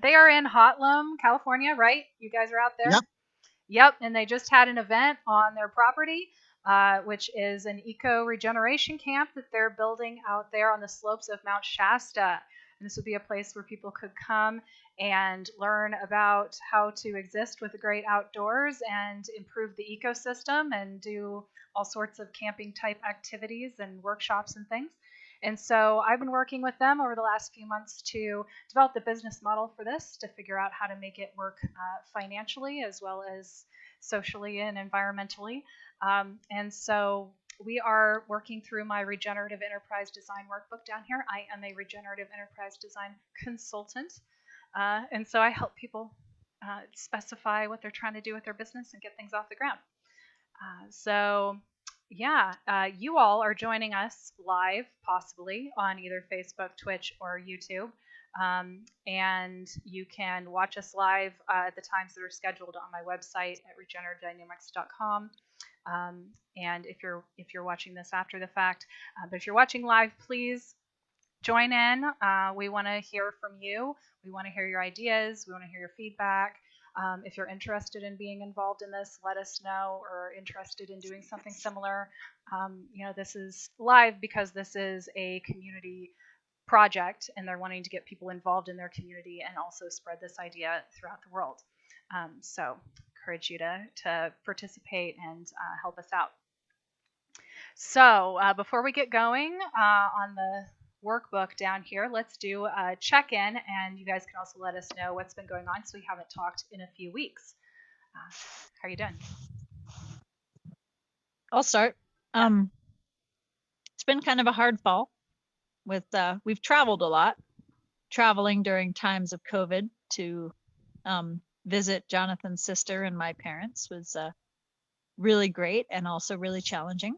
They are in Hotlum, California, right? You guys are out there? Yep. Yep, and they just had an event on their property, which is an eco-regeneration camp that they're building out there on the slopes of Mount Shasta. And this would be a place where people could come and learn about how to exist with the great outdoors and improve the ecosystem and do all sorts of camping type activities and workshops and things. And so I've been working with them over the last few months to develop the business model for this, to figure out how to make it work financially as well as socially and environmentally. And so we are working through my regenerative enterprise design workbook down here. I am a regenerative enterprise design consultant. And so I help people specify what they're trying to do with their business and get things off the ground. So yeah, you all are joining us live, possibly on either Facebook, Twitch, or YouTube. And you can watch us live at the times that are scheduled on my website at regenerativedynamics.com. And if you're watching this after the fact, but if you're watching live, please join in. We want to hear from you. We want to hear your ideas. We want to hear your feedback. If you're interested in being involved in this, let us know, or interested in doing something similar. This is live because this is a community project and they're wanting to get people involved in their community and also spread this idea throughout the world. So encourage you to participate and help us out. So before we get going on the workbook down here, let's do a check-in, and you guys can also let us know what's been going on, so we haven't talked in a few weeks. How are you doing? I'll start. It's been kind of a hard fall with we've traveled a lot, traveling during times of COVID to visit Jonathan's sister and my parents was really great and also really challenging.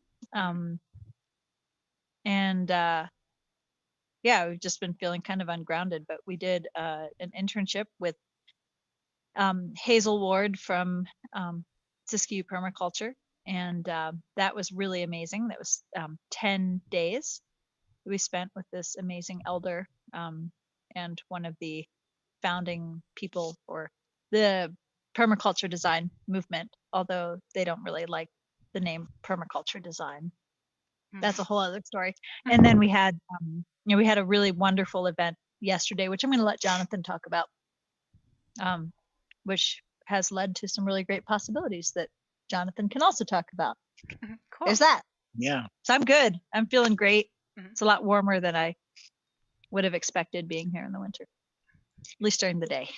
Yeah, we've just been feeling kind of ungrounded, but we did an internship with Hazel Ward from Siskiyou Permaculture, and that was really amazing. That was 10 days we spent with this amazing elder and one of the founding people for the permaculture design movement, although they don't really like the name permaculture design. That's a whole other story. And then we had we had a really wonderful event yesterday, which I'm going to let Jonathan talk about, which has led to some really great possibilities that Jonathan can also talk about. Cool. There's that. Yeah. So I'm good. I'm feeling great. It's a lot warmer than I would have expected being here in the winter, at least during the day.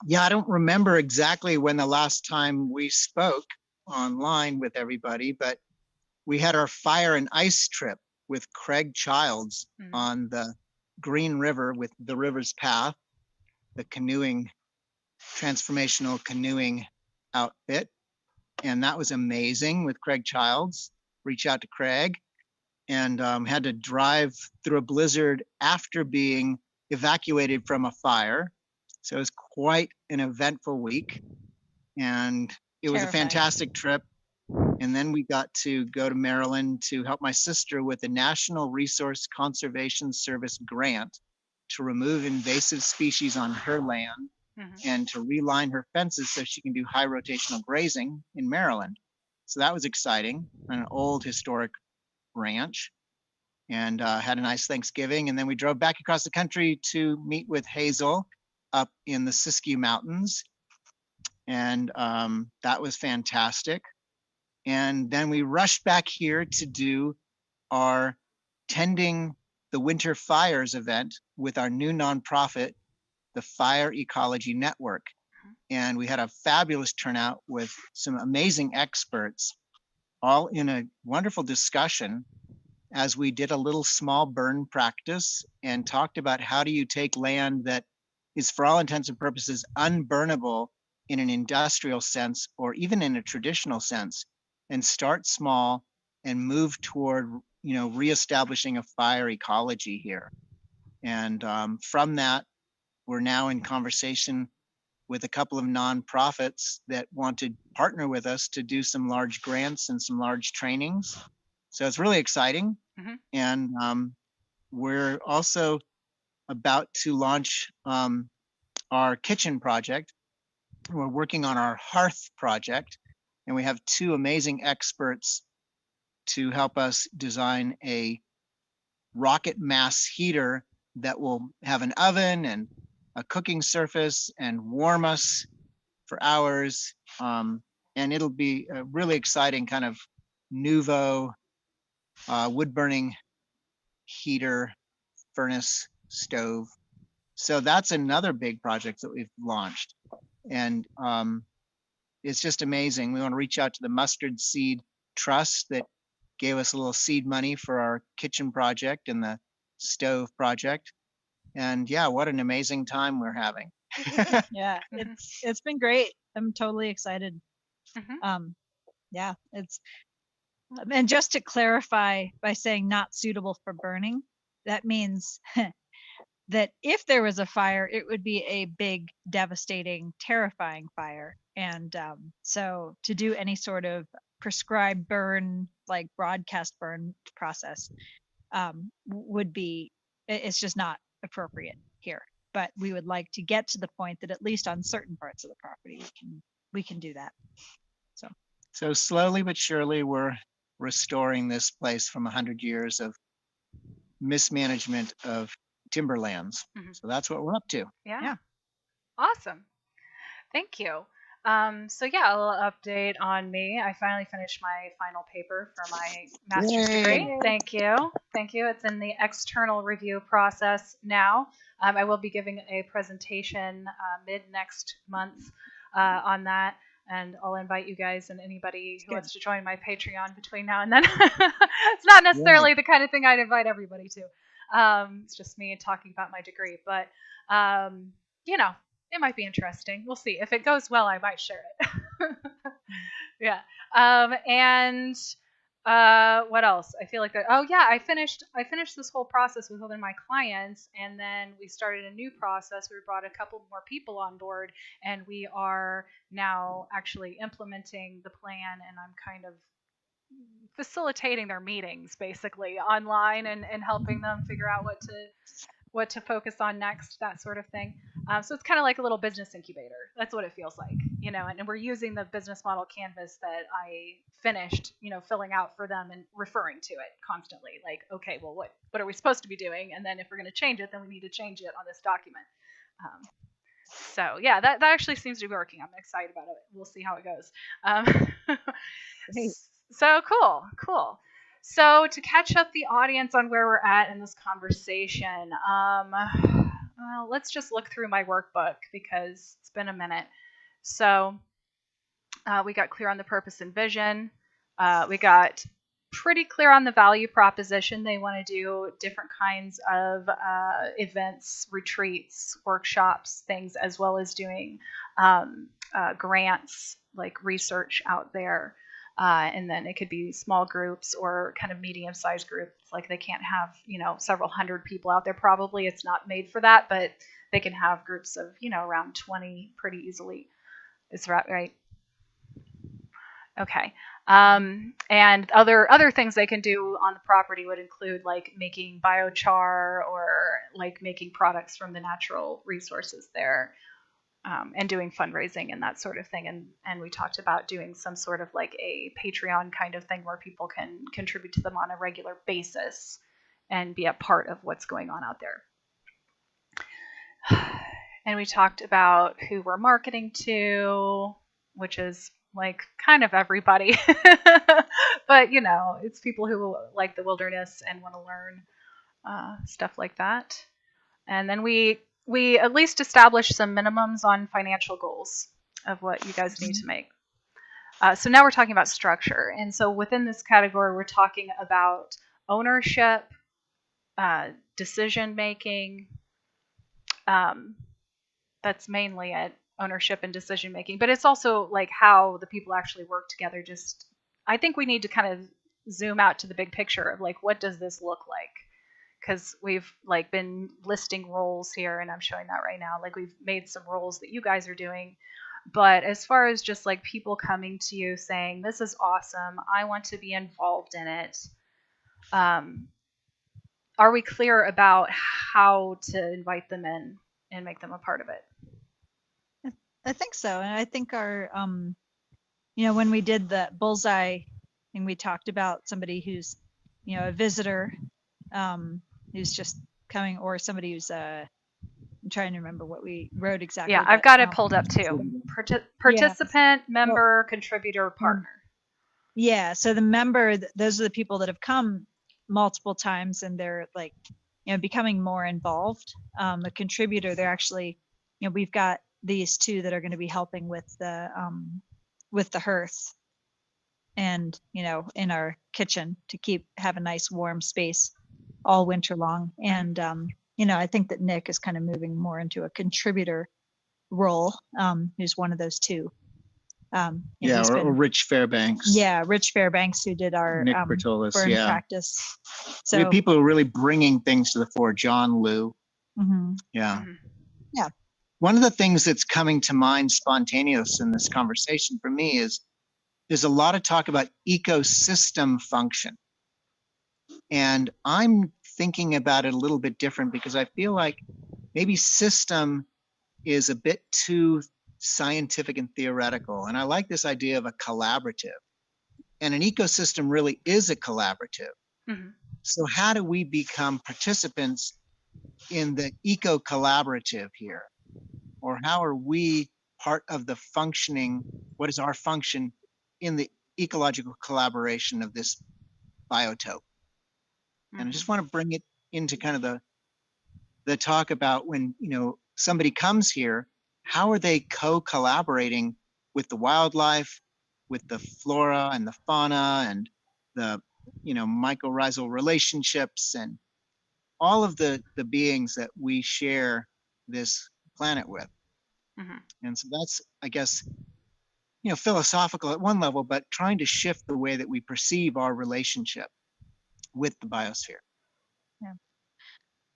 Yeah, I don't remember exactly when the last time we spoke online with everybody, but we had our fire and ice trip with Craig Childs on the Green River with the River's Path, the canoeing, transformational canoeing outfit. And that was amazing with Craig Childs. Reach out to Craig. And had to drive through a blizzard after being evacuated from a fire. So it was quite an eventful week. And it was a fantastic trip. And then we got to go to Maryland to help my sister with the National Resource Conservation Service grant to remove invasive species on her land and to reline her fences so she can do high rotational grazing in Maryland. So that was exciting, an old historic ranch, and had a nice Thanksgiving. And then we drove back across the country to meet with Hazel up in the Siskiyou Mountains. And that was fantastic. And then we rushed back here to do our Tending the Winter Fires event with our new nonprofit, the Fire Ecology Network. And we had a fabulous turnout with some amazing experts, all in a wonderful discussion as we did a little small burn practice and talked about how do you take land that is for all intents and purposes unburnable in an industrial sense or even in a traditional sense, and start small and move toward reestablishing a fire ecology here. And from that, we're now in conversation with a couple of nonprofits that want to partner with us to do some large grants and some large trainings. So it's really exciting. And we're also about to launch our kitchen project. We're working on our hearth project, and we have two amazing experts to help us design a rocket mass heater that will have an oven and a cooking surface and warm us for hours. And it'll be a really exciting kind of nouveau wood burning heater, furnace, stove. So that's another big project that we've launched. And it's just amazing. We want to reach out to the Mustard Seed Trust that gave us a little seed money for our kitchen project and the stove project. And yeah, what an amazing time we're having. Yeah, Mhm. it's been great. I'm totally excited. Mhm. Yeah, it's and just to clarify, by saying not suitable for burning, that means that if there was a fire, it would be a big, devastating, terrifying fire. And so to do any sort of prescribed burn, like broadcast burn process, would be, it's just not appropriate here. But we would like to get to the point that at least on certain parts of the property, we can do that. So slowly but surely, we're restoring this place from 100 years of mismanagement of timberlands. Mhm. So that's what we're up to. Yeah. Awesome. Thank you. So yeah, a little update on me. I finally finished my final paper for my master's degree. Yay. Thank you. Thank you. It's in the external review process now. I will be giving a presentation mid next month on that. And I'll invite you guys and anybody who wants to join my Patreon between now and then. It's not necessarily the kind of thing I'd invite everybody to. It's just me talking about my degree. But, you know, it might be interesting. We'll see. If it goes well, I might share it. Yeah. And what else? I feel like that. Oh yeah, I finished this whole process with one of my clients, and then we started a new process. We brought a couple more people on board, and we are now actually implementing the plan. And I'm kind of facilitating their meetings basically online and helping them figure out what to focus on next, that sort of thing. So it's kind of like a little business incubator. That's what it feels like, you know, and we're using the business model canvas that I finished, you know, filling out for them and referring to it constantly. Like, okay, well, what are we supposed to be doing? And then if we're going to change it, then we need to change it on this document. So yeah, that actually seems to be working. I'm excited about it. We'll see how it goes. So cool. So to catch up the audience on where we're at in this conversation, well, let's just look through my workbook because it's been a minute. So we got clear on the purpose and vision. We got pretty clear on the value proposition. They want to do different kinds of events, retreats, workshops, things, as well as doing grants, like research out there. And then it could be small groups or kind of medium-sized groups. Like they can't have, you know, several hundred people out there. Probably it's not made for that, but they can have groups of, you know, around 20 pretty easily. Is that right? Okay. And other things they can do on the property would include like making biochar or like making products from the natural resources there. And doing fundraising and that sort of thing. And we talked about doing some sort of like a Patreon kind of thing where people can contribute to them on a regular basis and be a part of what's going on out there. And we talked about who we're marketing to, which is like kind of everybody. But, you know, it's people who like the wilderness and want to learn stuff like that. And then we at least established some minimums on financial goals of what you guys need to make. So now we're talking about structure. And so within this category, we're talking about ownership, decision-making. That's mainly it, ownership and decision-making. But it's also like how the people actually work together. Just, I think we need to kind of zoom out to the big picture of like, what does this look like? Because we've like been listing roles here, and I'm showing that right now. Like we've made some roles that you guys are doing, but as far as just like people coming to you saying, this is awesome, I want to be involved in it. Are we clear about how to invite them in and make them a part of it? I think so. And I think our, when we did the bullseye and we talked about somebody who's, a visitor, who's just coming, or somebody who's, I'm trying to remember what we wrote exactly. Yeah, I've but, got it pulled up too. Participant, member, Well, contributor, partner. Yeah. So the member, those are the people that have come multiple times and they're like, becoming more involved. A contributor, they're actually, we've got these two that are going to be helping with the hearth and, in our kitchen to have a nice warm space all winter long. And, I think that Nick is kind of moving more into a contributor role, who's one of those two. Or Rich Fairbanks. Yeah, Rich Fairbanks, who did our Nick Bertolis, burn practice. So we have people who are really bringing things to the fore. John Liu. Mm-hmm. Yeah. Mm-hmm. Yeah. One of the things that's coming to mind spontaneous in this conversation for me is there's a lot of talk about ecosystem function. And I'm thinking about it a little bit different because I feel like maybe system is a bit too scientific and theoretical. And I like this idea of a collaborative. And an ecosystem really is a collaborative. Mm-hmm. So how do we become participants in the eco-collaborative here? Or how are we part of the functioning, what is our function in the ecological collaboration of this biotope? And I just want to bring it into kind of the talk about when, somebody comes here, how are they co-collaborating with the wildlife, with the flora and the fauna and the, mycorrhizal relationships and all of the beings that we share this planet with. Mm-hmm. And so that's, I guess, philosophical at one level, but trying to shift the way that we perceive our relationship with the biosphere. Yeah.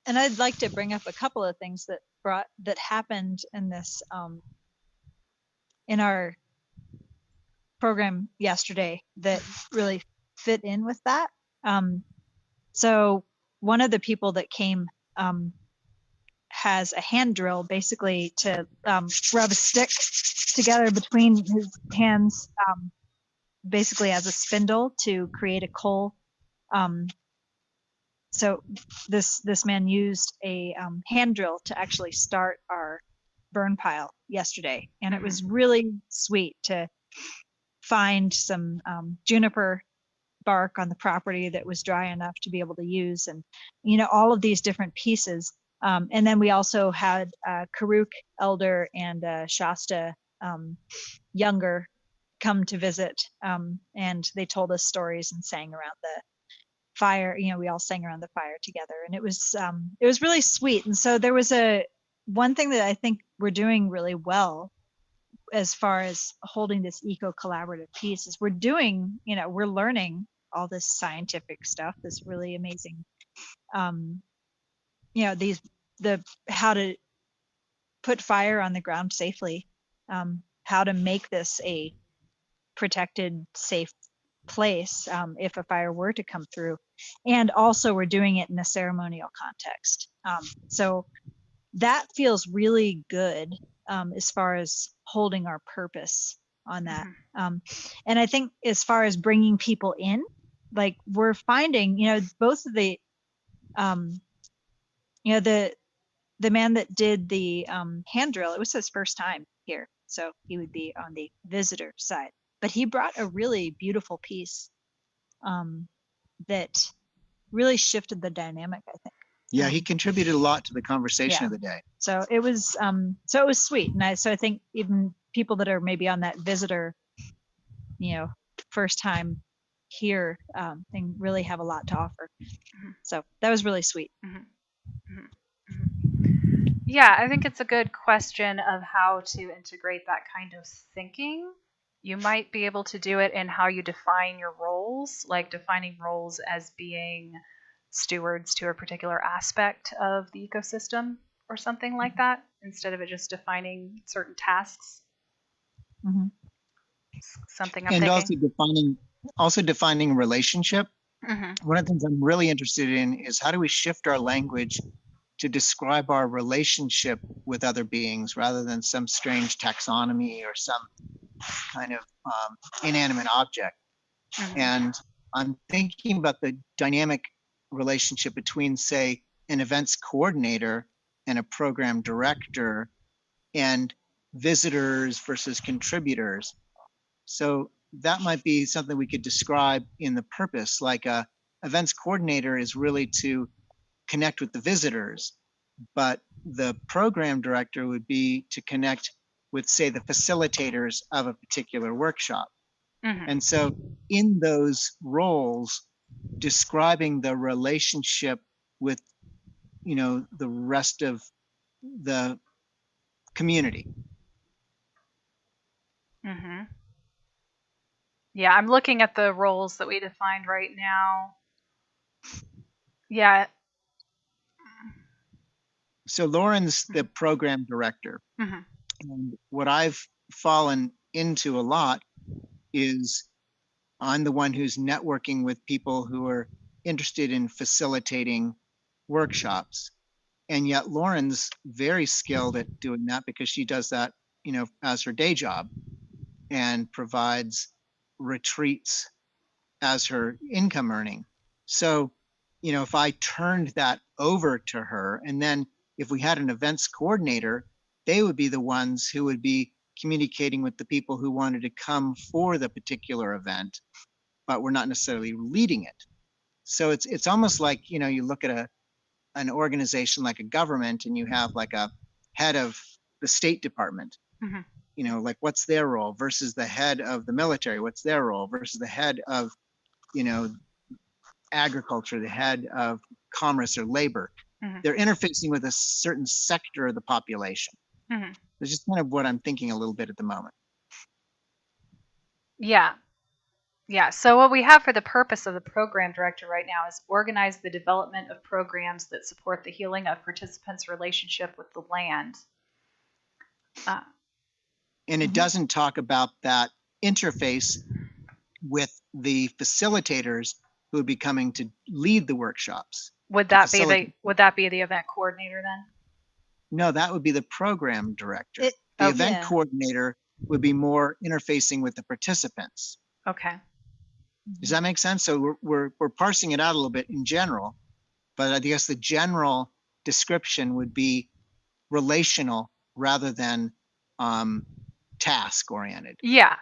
And I'd like to bring up a couple of things that happened in this, in our program yesterday that really fit in with that. So one of the people that came, has a hand drill basically to rub a stick together between his hands, basically as a spindle to create a coal. So this man used a hand drill to actually start our burn pile yesterday, and it was really sweet to find some juniper bark on the property that was dry enough to be able to use, and all of these different pieces. And then we also had Karuk elder and Shasta younger come to visit, and they told us stories and sang around the fire. We all sang around the fire together, and it was really sweet. And so there was one thing that I think we're doing really well as far as holding this eco-collaborative piece is we're learning all this scientific stuff, this really amazing, how to put fire on the ground safely, how to make this a protected, safe place if a fire were to come through. And also we're doing it in a ceremonial context. So that feels really good as far as holding our purpose on that. And I think as far as bringing people in, like we're finding, both of the, the man that did the hand drill, it was his first time here. So he would be on the visitor side, but he brought a really beautiful piece that really shifted the dynamic, I think. Yeah, he contributed a lot to the conversation of the day. So it was sweet. And I think even people that are maybe on that visitor, first time here, they really have a lot to offer. So that was really sweet. Yeah, I think it's a good question of how to integrate that kind of thinking. You might be able to do it in how you define your roles, like defining roles as being stewards to a particular aspect of the ecosystem or something like that, instead of it just defining certain tasks. Something I'm thinking. And also defining relationship. One of the things I'm really interested in is how do we shift our language to describe our relationship with other beings rather than some strange taxonomy or some kind of inanimate object. And I'm thinking about the dynamic relationship between, say, an events coordinator and a program director, and visitors versus contributors. So that might be something we could describe in the purpose, like a events coordinator is really to connect with the visitors, but the program director would be to connect with, say, the facilitators of a particular workshop. And so in those roles, describing the relationship with, the rest of the community. Yeah, I'm looking at the roles that we defined right now. Yeah. So Lauren's the program director. And what I've fallen into a lot is I'm the one who's networking with people who are interested in facilitating workshops. And yet Lauren's very skilled at doing that because she does that, as her day job and provides retreats as her income earning. So, if I turned that over to her, and then if we had an events coordinator, they would be the ones who would be communicating with the people who wanted to come for the particular event, but we're not necessarily leading it. So it's almost like, you look at an organization like a government, and you have like a head of the State Department, like what's their role versus the head of the military, what's their role versus the head of, agriculture, the head of commerce or labor. They're interfacing with a certain sector of the population. It's just kind of what I'm thinking a little bit at the moment. Yeah. So what we have for the purpose of the program director right now is organize the development of programs that support the healing of participants' relationship with the land. And it doesn't talk about that interface with the facilitators who would be coming to lead the workshops. Would that be the event coordinator then? No, that would be the program director. The event coordinator would be more interfacing with the participants. Okay. Does that make sense? So we're parsing it out a little bit in general, but I guess the general description would be relational rather than task oriented. Yeah.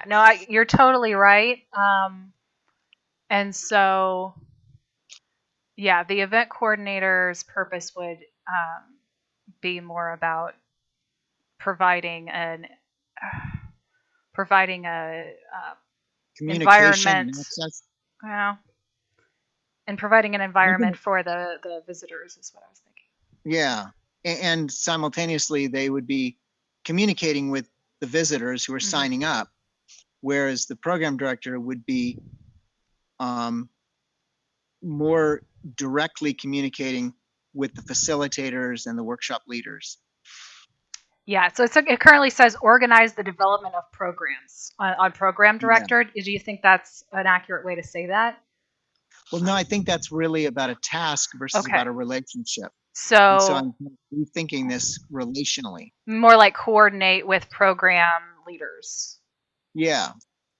No, you're totally right. And so, the event coordinator's purpose would be more about providing a environment, and providing an environment for the visitors is what I was thinking. Yeah, and simultaneously they would be communicating with the visitors who are signing up, whereas the program director would be more directly communicating with the facilitators and the workshop leaders. Yeah, so it currently says organize the development of programs on program director. Yeah. Do you think that's an accurate way to say that? Well, no, I think that's really about a task versus about a relationship. So I'm rethinking this relationally. More like coordinate with program leaders. Yeah.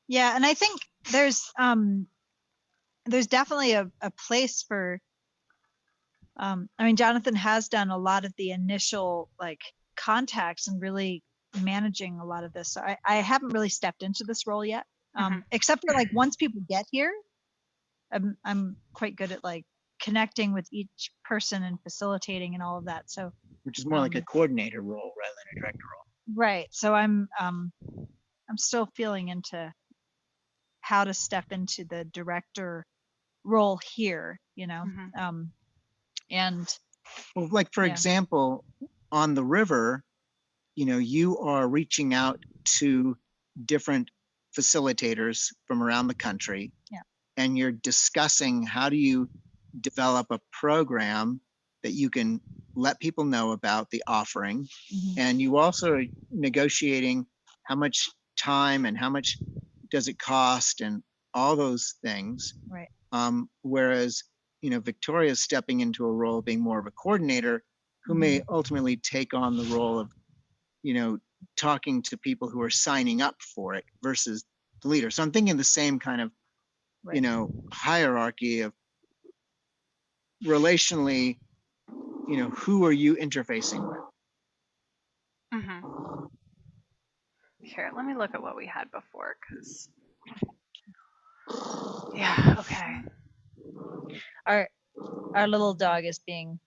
Yeah, and I think there's definitely a place for Jonathan has done a lot of the initial contacts and really managing a lot of this. So I haven't really stepped into this role yet, except for once people get here, I'm quite good at connecting with each person and facilitating and all of that. So which is more like a coordinator role rather than a director role. Right. So I'm still feeling into how to step into the director role here, and well, for example, on the river, you are reaching out to different facilitators from around the country, and you're discussing how do you develop a program that you can let people know about the offering, and you also are negotiating how much time and how much does it cost and all those things. Right. Whereas Victoria's stepping into a role being more of a coordinator who may ultimately take on the role of, talking to people who are signing up for it versus the leader. So I'm thinking the same kind of, Right. hierarchy of relationally, who are you interfacing with? Mm-hmm. Here, let me look at what we had before, because yeah, okay. Our little dog is being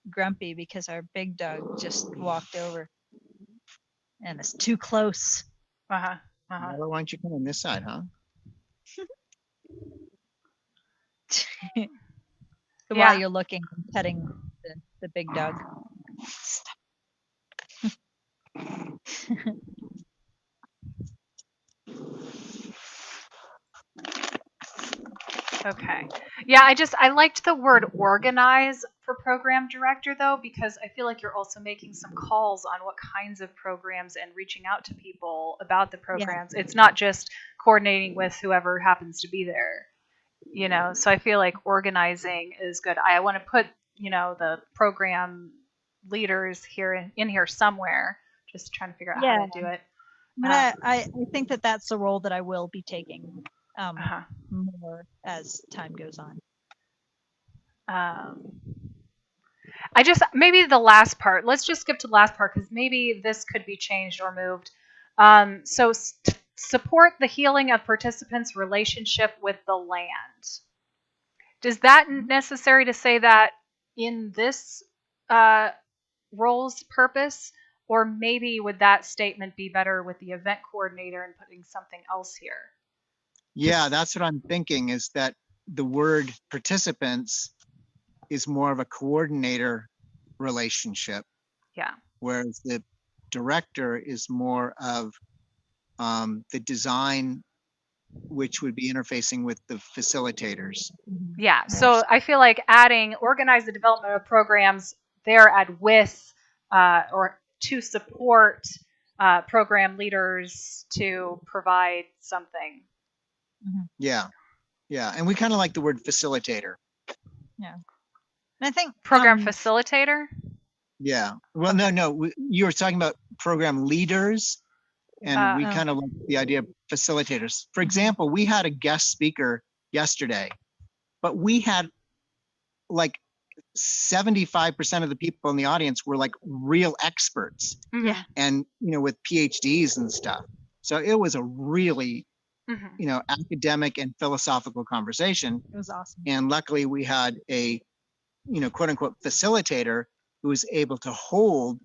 grumpy because our big dog just walked over and it's too close. Uh-huh. Uh-huh. Well, why don't you come on this side, huh? So Yeah. while you're looking and petting the big dog. Okay. Yeah, I liked the word organize for program director though, because I feel like you're also making some calls on what kinds of programs and reaching out to people about the programs. It's not just coordinating with whoever happens to be there, so I feel like organizing is good. I want to put, the program leaders here in here somewhere, just trying to figure out how to do it. But I think that that's the role that I will be taking Uh-huh. more as time goes on. Maybe the last part. Let's just skip to the last part because maybe this could be changed or moved. Support the healing of participants' relationship with the land. Is that necessary to say that in this role's purpose? Or maybe would that statement be better with the event coordinator and putting something else here? Yeah, that's what I'm thinking, is that the word participants is more of a coordinator relationship. Yeah. Whereas the director is more of the design, which would be interfacing with the facilitators. Yeah. So I feel like adding organize the development of programs there at with or to support program leaders to provide something. Yeah. Yeah. And we kind of like the word facilitator. Yeah. And I think program facilitator. Yeah. Well, no. You were talking about program leaders, and we kind of like the idea of facilitators. For example, we had a guest speaker yesterday, but we had like 75% of the people in the audience were like real experts. Yeah. And, with PhDs and stuff. So it was a really, academic and philosophical conversation. It was awesome. And luckily we had a, quote unquote facilitator who was able to hold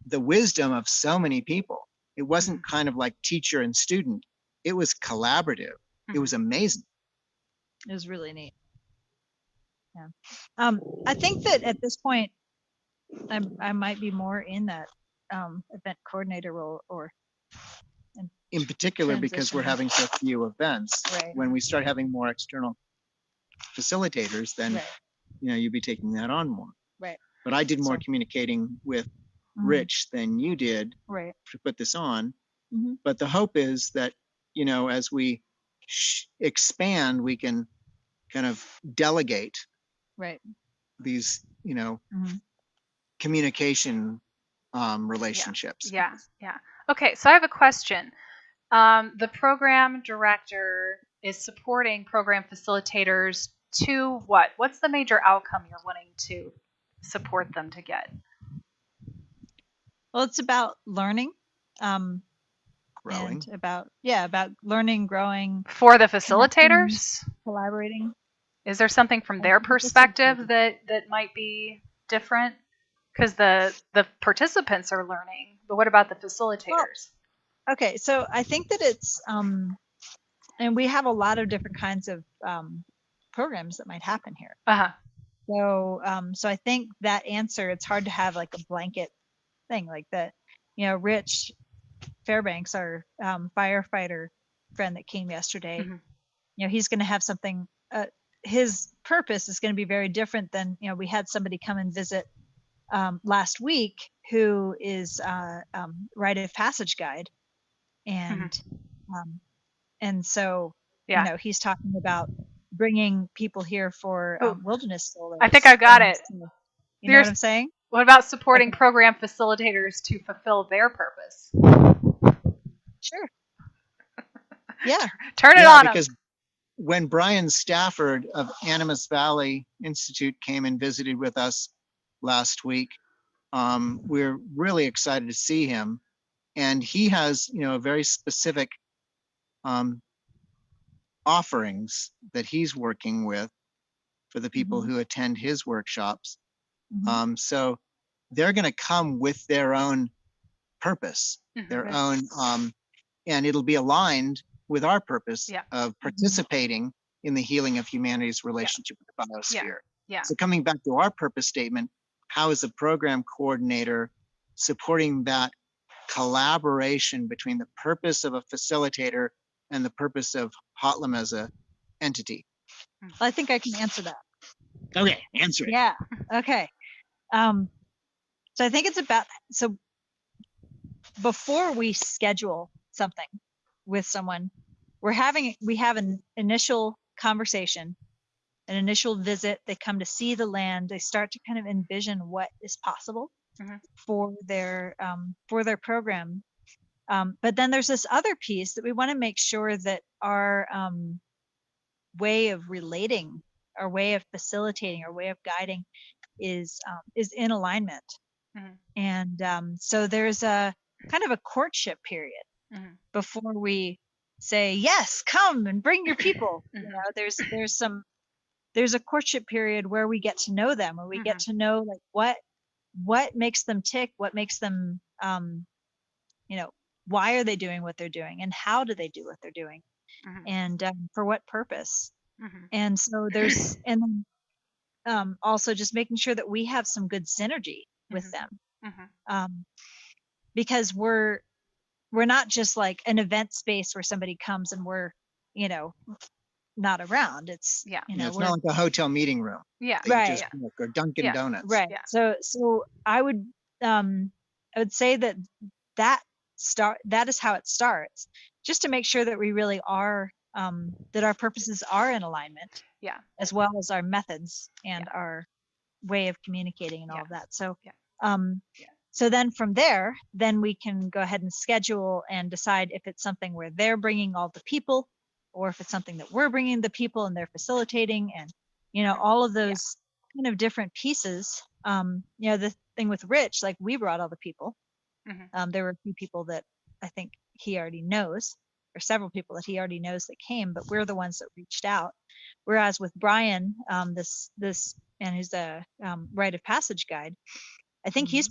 the wisdom of so many people. It wasn't kind of like teacher and student. It was collaborative. It was amazing. It was really neat. Yeah. I think that at this point, I might be more in that event coordinator role, or in particular because we're having so few events. Right. When we start having more external facilitators, then you'd be taking that on more. Right. But I did more communicating with Rich than you did to put this on. But the hope is that as we expand, we can kind of delegate these communication relationships. Yeah. Okay, so I have a question. The program director is supporting program facilitators to what? What's the major outcome you're wanting to support them to get? Well, it's about learning, growing, and about learning, growing. For the facilitators, collaborating. Is there something from their perspective that might be different? Because the participants are learning, but what about the facilitators? Well, okay, so I think that it's and we have a lot of different kinds of programs that might happen here. So I think that answer, it's hard to have like a blanket thing like that. Rich Fairbanks, our firefighter friend that came yesterday, he's going to have something. His purpose is going to be very different than we had somebody come and visit last week who is rite of passage guide, and so he's talking about bringing people here for Oh, wilderness solos. I think I got it. So, you know what I'm saying? What about supporting Okay. program facilitators to fulfill their purpose? Sure. Yeah. Turn it Yeah, on 'em. because when Brian Stafford of Animas Valley Institute came and visited with us last week, we're really excited to see him. And he has, a very specific offerings that he's working with for the people Mhm. who attend his workshops. Mhm. So they're going to come with their own purpose, their Okay. own, and it'll be aligned with our purpose Yeah. of participating in the healing of humanity's relationship with the biosphere. Yeah. So coming back to our purpose statement, how is a program coordinator supporting that collaboration between the purpose of a facilitator and the purpose of Hotlum as a entity? I think I can answer that. Okay, answer it. Yeah. Okay. So I think it's about, so before we schedule something with someone, we have an initial conversation, an initial visit. They come to see the land. They start to kind of envision what is possible Mhm. for their program. But then there's this other piece that we want to make sure that our way of relating, our way of facilitating, our way of guiding is in alignment. Mhm. And so there's a kind of a courtship period Mhm. before we say, yes, come and bring your people. You Mhm. know, there's a courtship period where we get to know them, where we get to know like what makes them tick, what makes them why are they doing what they're doing, and how do they do what they're doing, Mhm. and for what purpose. Mhm. And so there's and also just making sure that we have some good synergy with them, because we're not just like an event space where somebody comes and we're not around. It's Yeah. It's not like a hotel meeting room Yeah. that you Right. just book, or Dunkin' Yeah. Donuts. Right. Yeah. So I would say that is how it starts, just to make sure that we really are that our purposes are in alignment, Yeah. as well as our methods and our way of communicating and all of that. So so then from there, then we can go ahead and schedule and decide if it's something where they're bringing all the people, or if it's something that we're bringing the people and they're facilitating, and all of those kind of different pieces. The thing with Rich, like, we brought all the people. There were a few people that I think he already knows, or several people that he already knows that came, but we're the ones that reached out. Whereas with Brian, this and he's a rite of passage guide, I think he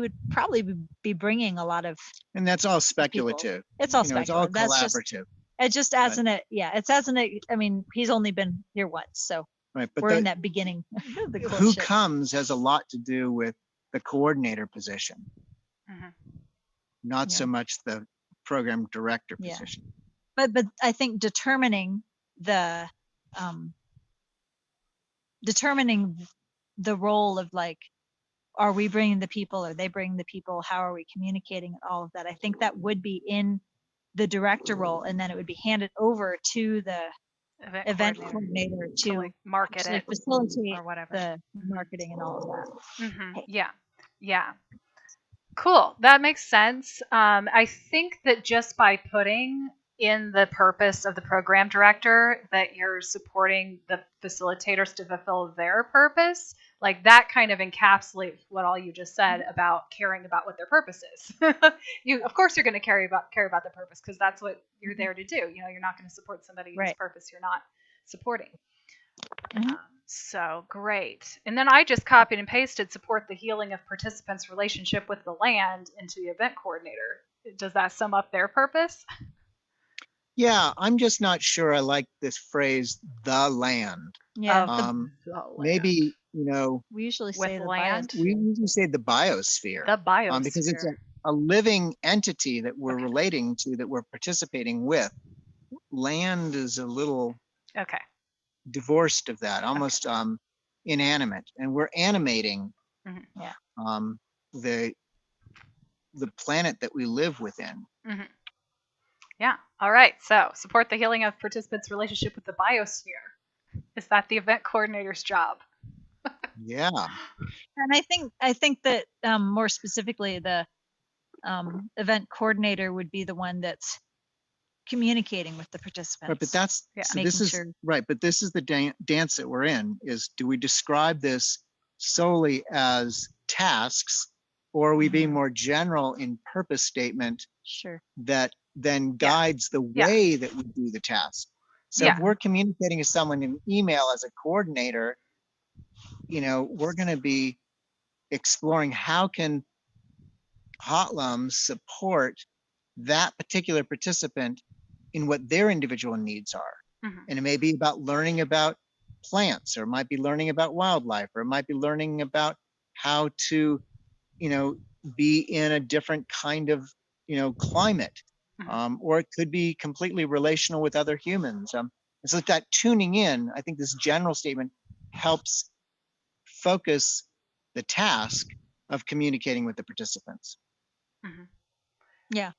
would probably be bringing a lot of, And that's all people. speculative. It's all It's all speculative. That's just collaborative. it just as an it's as an I mean, he's only been here once, so Right. But we're in that beginning. The who courtship. comes has a lot to do with the coordinator position, not so much the program director Yeah. position. But I think determining the role of, like, are we bringing the people, are they bringing the people, how are we communicating, and all of that, I think that would be in the director role, and then it would be handed over to the event coordinator to like market it facilitate or whatever, the marketing and all of that. Yeah. Cool. That makes sense. I think that just by putting in the purpose of the program director that you're supporting the facilitators to fulfill their purpose, like, that kind of encapsulates what all you just said about caring about what their purpose is. Of course you're going to care about the purpose, because that's what you're there to do. You're not going to support somebody whose purpose you're not supporting. So great. And then I just copied and pasted support the healing of participants' relationship with the land into the event coordinator. Does that sum up their purpose? Yeah, I'm just not sure I like this phrase, the land. Yeah. Maybe, we usually with say the land. We usually say the biosphere. The biosphere. Because it's a living entity that we're relating to, that we're participating with. Land is a little divorced of that, almost inanimate, and we're animating the planet that we live within. Yeah. All right. So support the healing of participants' relationship with the biosphere. Is that the event coordinator's job? Yeah. And I think that more specifically, the event coordinator would be the one that's communicating with the participants. Right, but that's Yeah. so this Making is sure. right. But this is the dance that we're in. Is do we describe this solely as tasks, or are we being more general in purpose statement Sure. that then guides the Yeah. way that we do the task? So Yeah. if we're communicating with someone in email as a coordinator, we're going to be exploring how can Hotlum support that particular participant in what their individual needs are. Mhm. And it may be about learning about plants, or it might be learning about wildlife, or it might be learning about how to, be in a different kind of, climate. Or it could be completely relational with other humans. And so that tuning in, I think this general statement helps focus the task of communicating with the participants. Mhm. Yeah.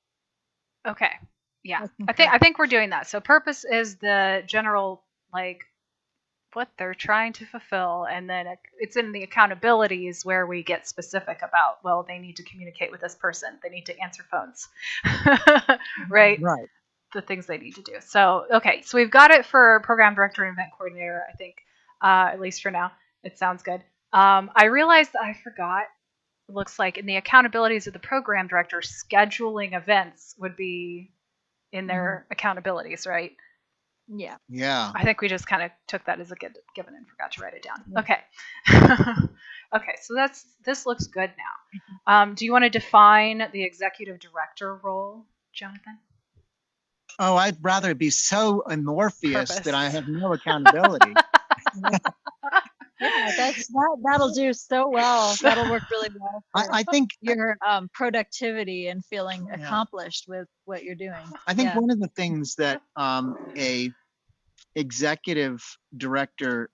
Okay. Yeah. I think I think we're doing that. So purpose is the general, like, what they're trying to fulfill, and then it's in the accountabilities where we get specific about, well, they need to communicate with this person, they need to answer phones. Right? Right. The things they need to do. So okay, so we've got it for program director and event coordinator, I think, at least for now. It sounds good. I realized that I forgot, it looks like in the accountabilities of the program director, scheduling events would be in their accountabilities, right? Yeah. Yeah. I think we just kind of took that as a given and forgot to write it down. Yeah. Okay. Okay, so this looks good now. Do you want to define the executive director role, Jonathan? Oh, I'd rather be so amorphous Purpose. that I have no accountability. Yeah, that'll do so well. That'll work really well for I think your productivity and feeling accomplished with what you're doing. I think one of the things that a executive director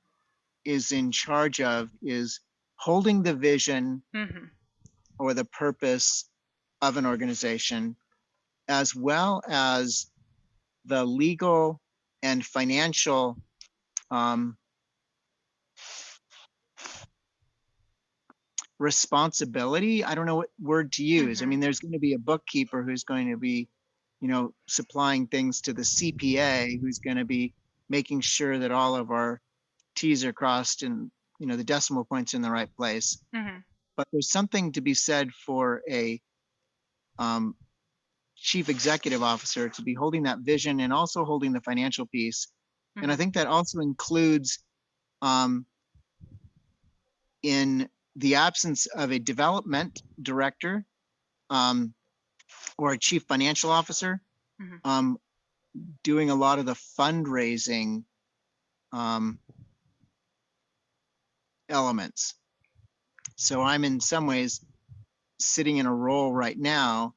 is in charge of is holding the vision or the purpose of an organization, as well as the legal and financial responsibility. I don't know what word to use. I mean, there's going to be a bookkeeper who's going to be, supplying things to the CPA, who's going to be making sure that all of our T's are crossed and, the decimal points in the right place. But there's something to be said for a chief executive officer to be holding that vision and also holding the financial piece. And I think that also includes in the absence of a development director or a chief financial officer, doing a lot of the fundraising elements. So I'm in some ways sitting in a role right now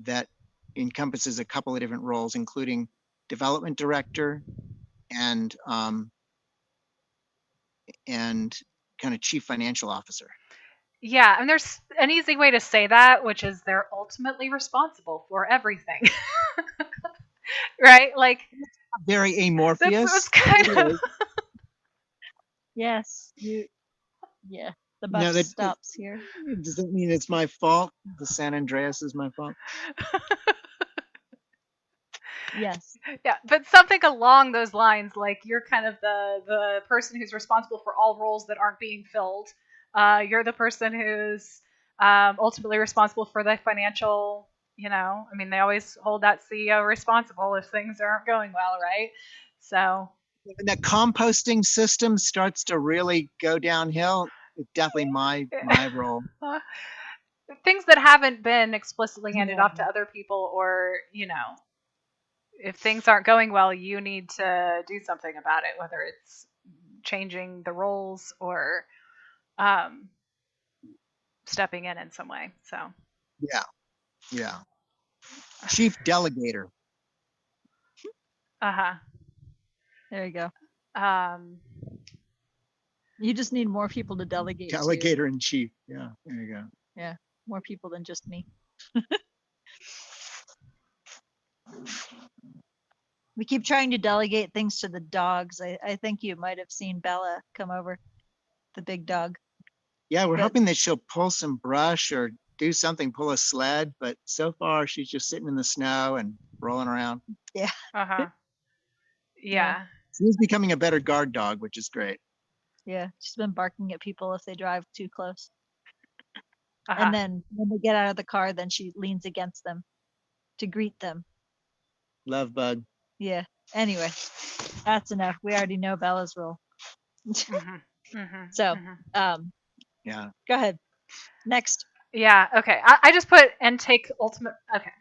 that encompasses a couple of different roles, including development director and kind of chief financial officer. Yeah, and there's an easy way to say that, which is they're ultimately responsible for everything. Right? Like, very amorphous. That's kind of. Yes, the buck stops here. Does that mean it's my fault? The San Andreas is my fault? Yes. Yeah, but something along those lines, like you're kind of the person who's responsible for all roles that aren't being filled. You're the person who's ultimately responsible for the financial, I mean, they always hold that CEO responsible if things aren't going well, right? So when that composting system starts to really go downhill, it's definitely my role. Things that haven't been explicitly handed off to other people, or, if things aren't going well, you need to do something about it, whether it's changing the roles or stepping in some way. So yeah, chief delegator. There you go. You just need more people to delegate. Delegator in chief. Yeah, there you go. Yeah, more people than just me. We keep trying to delegate things to the dogs. I think you might have seen Bella come over, the big dog. Yeah, we're But- hoping that she'll pull some brush or do something, pull a sled, but so far she's just sitting in the snow and rolling around. Uh-huh. Yeah. She's becoming a better guard dog, which is great. Yeah, she's been barking at people if they drive too close. Uh-huh. And then when they get out of the car, then she leans against them to greet them. Love bug. Yeah. Anyway, that's enough. We already know Bella's role. Mhm. Mhm. So, Mhm. Yeah. go ahead. Next. Yeah, okay. I just put and take ultimate, okay,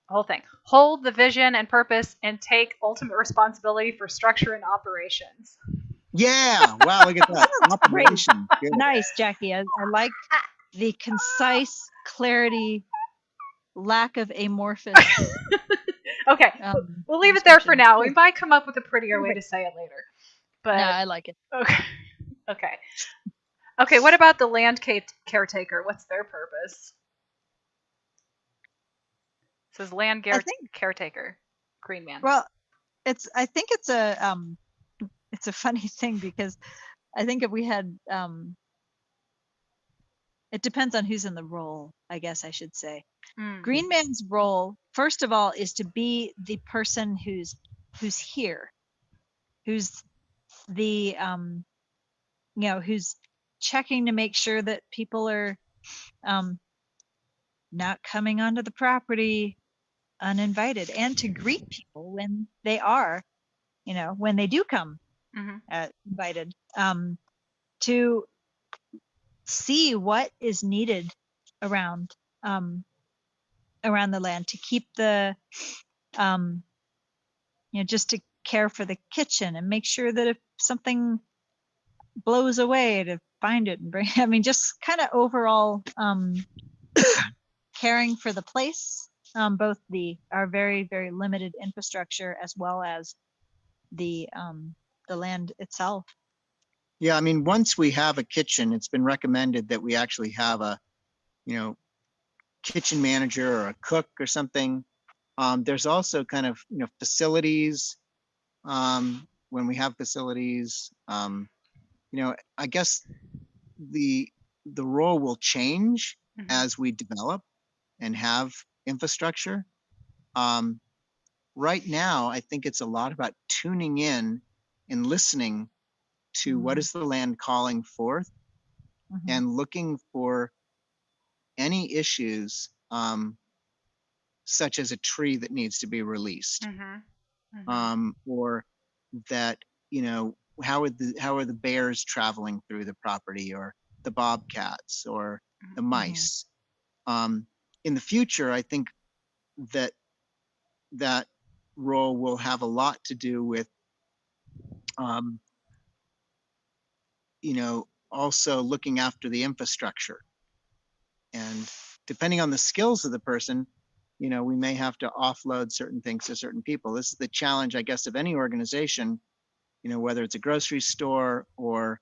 whole thing. Hold the vision and purpose and take ultimate responsibility for structure and operations. Yeah. Wow, look at that. Operation. Good. Nice, Jackie. I like the concise clarity, lack of amorphous. Okay, we'll leave it there for description. now. We Good. might come up with a prettier way to say it later. But No, I like it. okay. Okay. Okay, what about the land caretaker? What's their purpose? It says land caretaker. Green man. Well, I think it's a funny thing because I think if we had it depends on who's in the role, I guess I should say. Green man's role, first of all, is to be the person who's here, who's the who's checking to make sure that people are not coming onto the property uninvited, and to greet people when they are, when they do come invited, to see what is needed around the land, to keep the just to care for the kitchen and make sure that if something blows away, to find it and bring I mean, just kind of overall caring for the place, both our very, very limited infrastructure as well as the land itself. Yeah, I mean, once we have a kitchen, it's been recommended that we actually have a, kitchen manager or a cook or something. There's also kind of, facilities. When we have facilities, I guess the role will change as we develop and have infrastructure. Right now, I think it's a lot about tuning in and listening to what is the land calling forth, and looking for any issues, such as a tree that needs to be released, or that, how are the bears traveling through the property, or the bobcats, or the mice. In the future, I think that role will have a lot to do with, also looking after the infrastructure. And depending on the skills of the person, we may have to offload certain things to certain people. This is the challenge, I guess, of any organization, whether it's a grocery store or,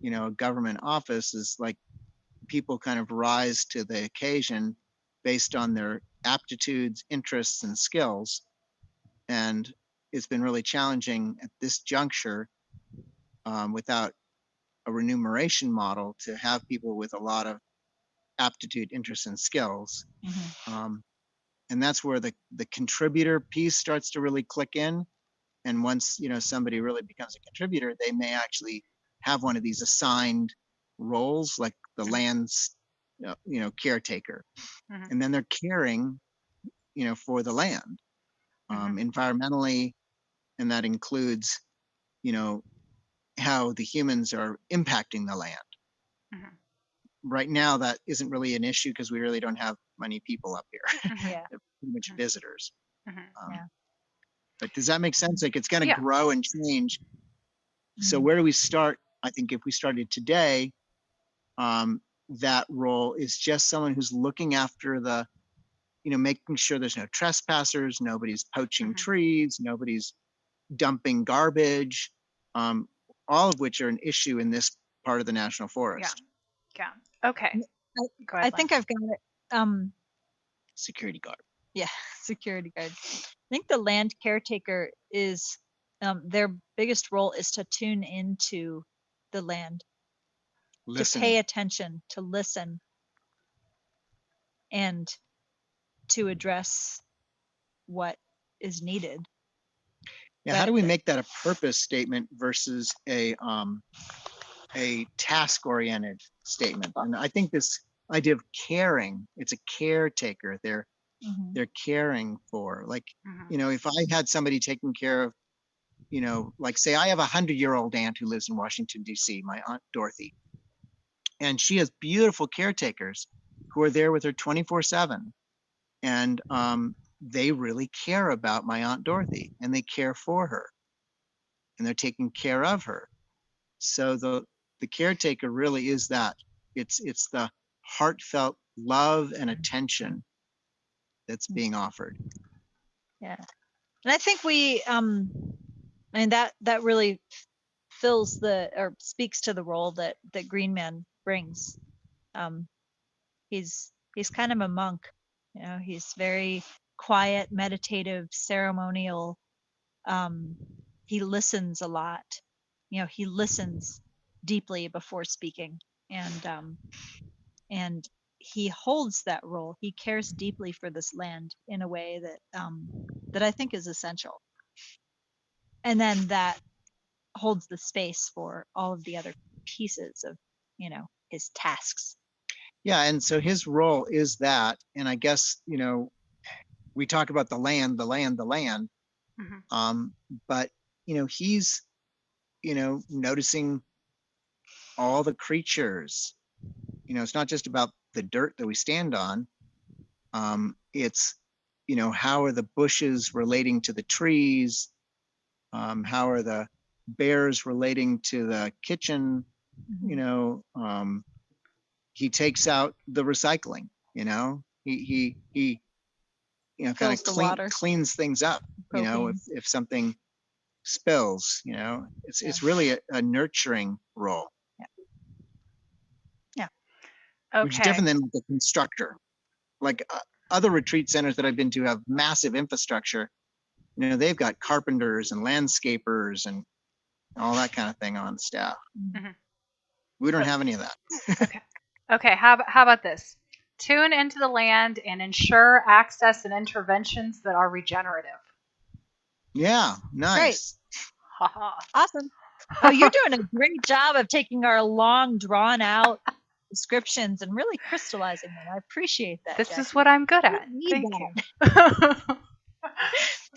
a government office, is like people kind of rise to the occasion based on their aptitudes, interests, and skills. And it's been really challenging at this juncture, without a remuneration model, to have people with a lot of aptitude, interests, and skills. And that's where the contributor piece starts to really click in. And once, somebody really becomes a contributor, they may actually have one of these assigned roles, like the land's, caretaker. And then they're caring, for the land, environmentally, and that includes, how the humans are impacting the land. Right now, that isn't really an issue because we really don't have many people up here. Yeah. They're pretty much visitors. Yeah. But does that make sense? Like, it's going to grow and change. So where do we start? I think if we started today, that role is just someone who's looking after the, making sure there's no trespassers, nobody's poaching trees, nobody's dumping garbage, all of which are an issue in this part of the national forest. Yeah. Okay. I think I've got it. Security guard. Yeah, security guard. I think the land caretaker is their biggest role is to tune into the land, to Listen. pay attention, to listen, and to address what is needed. Yeah, how do we make that a purpose statement versus a task-oriented statement? And I think this idea of caring, it's a caretaker. They're caring for, like, if I had somebody taking care of, like, say I have a 100-year-old aunt who lives in Washington, D.C., my Aunt Dorothy, and she has beautiful caretakers who are there with her 24/7. And they really care about my Aunt Dorothy, and they care for her, and they're taking care of her. So the caretaker really is that. It's the heartfelt love and attention that's being offered. Yeah. And I think and that really fills or speaks to the role that Green Man brings. He's kind of a monk, he's very quiet, meditative, ceremonial. He listens a lot. He listens deeply before speaking, and he holds that role. He cares deeply for this land in a way that I think is essential. And then that holds the space for all of the other pieces of, his tasks. Yeah, and so his role is that, and I guess, we talk about the land, but he's, noticing all the creatures. It's not just about the dirt that we stand on. It's, how are the bushes relating to the trees? How are the bears relating to the kitchen? He takes out the recycling, he kind of cleans things up, if something spills, it's really a nurturing role. Yeah. Okay. Which is different than the constructor. Like other retreat centers that I've been to have massive infrastructure. They've got carpenters and landscapers and all that kind of thing on staff. We don't have any of that. Okay. How about this? Tune into the land and ensure access and interventions that are regenerative. Yeah, nice. Great. Awesome. Oh, you're doing a great job of taking our long, drawn out descriptions and really crystallizing them. I appreciate that. This Jacki. is what I'm good at. Thank you.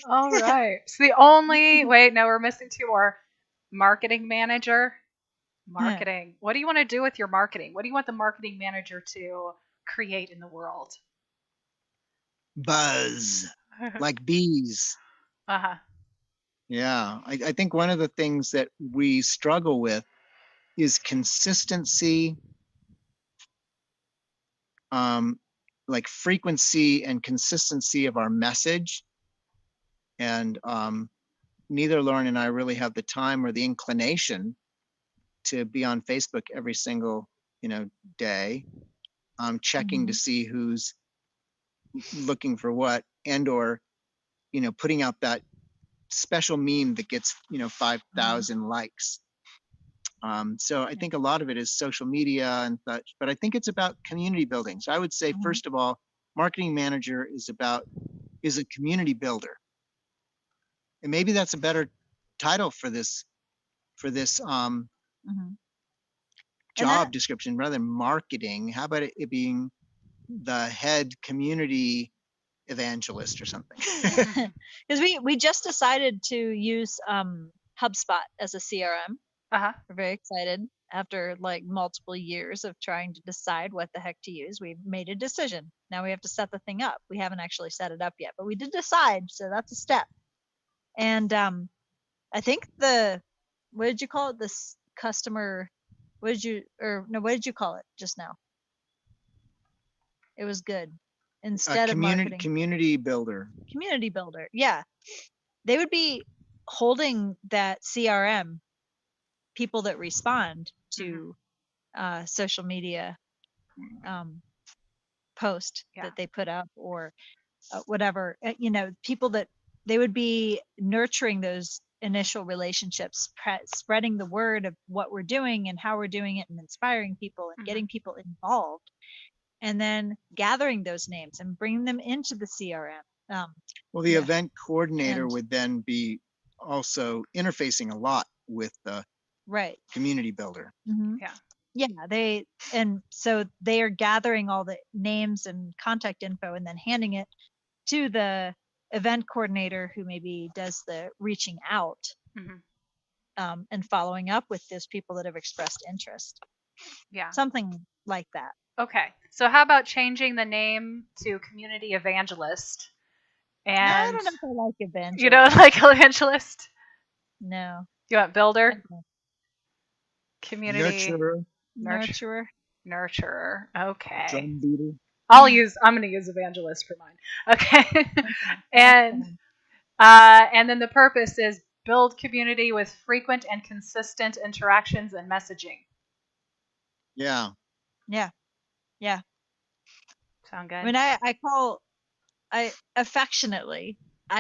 All right. So we're missing two more. Marketing manager. Marketing. What do you want to do with your marketing? What do you want the marketing manager to create in the world? Buzz, like bees. Yeah, I think one of the things that we struggle with is consistency, like frequency and consistency of our message. And neither Lauren and I really have the time or the inclination to be on Facebook every single, day, checking to see who's looking for what, and or, putting out that special meme that gets, 5,000 likes. So I think a lot of it is social media and such, but I think it's about community building. So I would say, first of all, marketing manager is a community builder. And maybe that's a better title for this job description rather than marketing. How about it being the head community evangelist or something? Because we just decided to use HubSpot as a CRM. We're very excited. After like multiple years of trying to decide what the heck to use, we made a decision. Now we have to set the thing up. We haven't actually set it up yet, but we did decide, so that's a step. And I think what did you call it? This customer, what did you call it just now? It was good. Instead of marketing. Community builder. Community builder. Yeah. They would be holding that CRM, people that respond to social media post that they put up, or whatever, people that they would be nurturing those initial relationships, spreading the word of what we're doing and how we're doing it, and inspiring people and getting people involved, and then gathering those names and bringing them into the CRM. Well, the event coordinator And- would then be also interfacing a lot with the Right. community builder. Mm-hmm. Yeah. So they are gathering all the names and contact info and then handing it to the event coordinator, who maybe does the reaching out and following up with those people that have expressed interest. Yeah. Something like that. Okay. So how about changing the name to Community Evangelist? And I don't know if I like Evangelist. You don't like Evangelist? No. You want Builder? Community Nurturer. Nurturer. Okay. Drum beater. I'm going to use Evangelist for mine. Okay. And then the purpose is build community with frequent and consistent interactions and messaging. Yeah. Sound good? I mean, I affectionately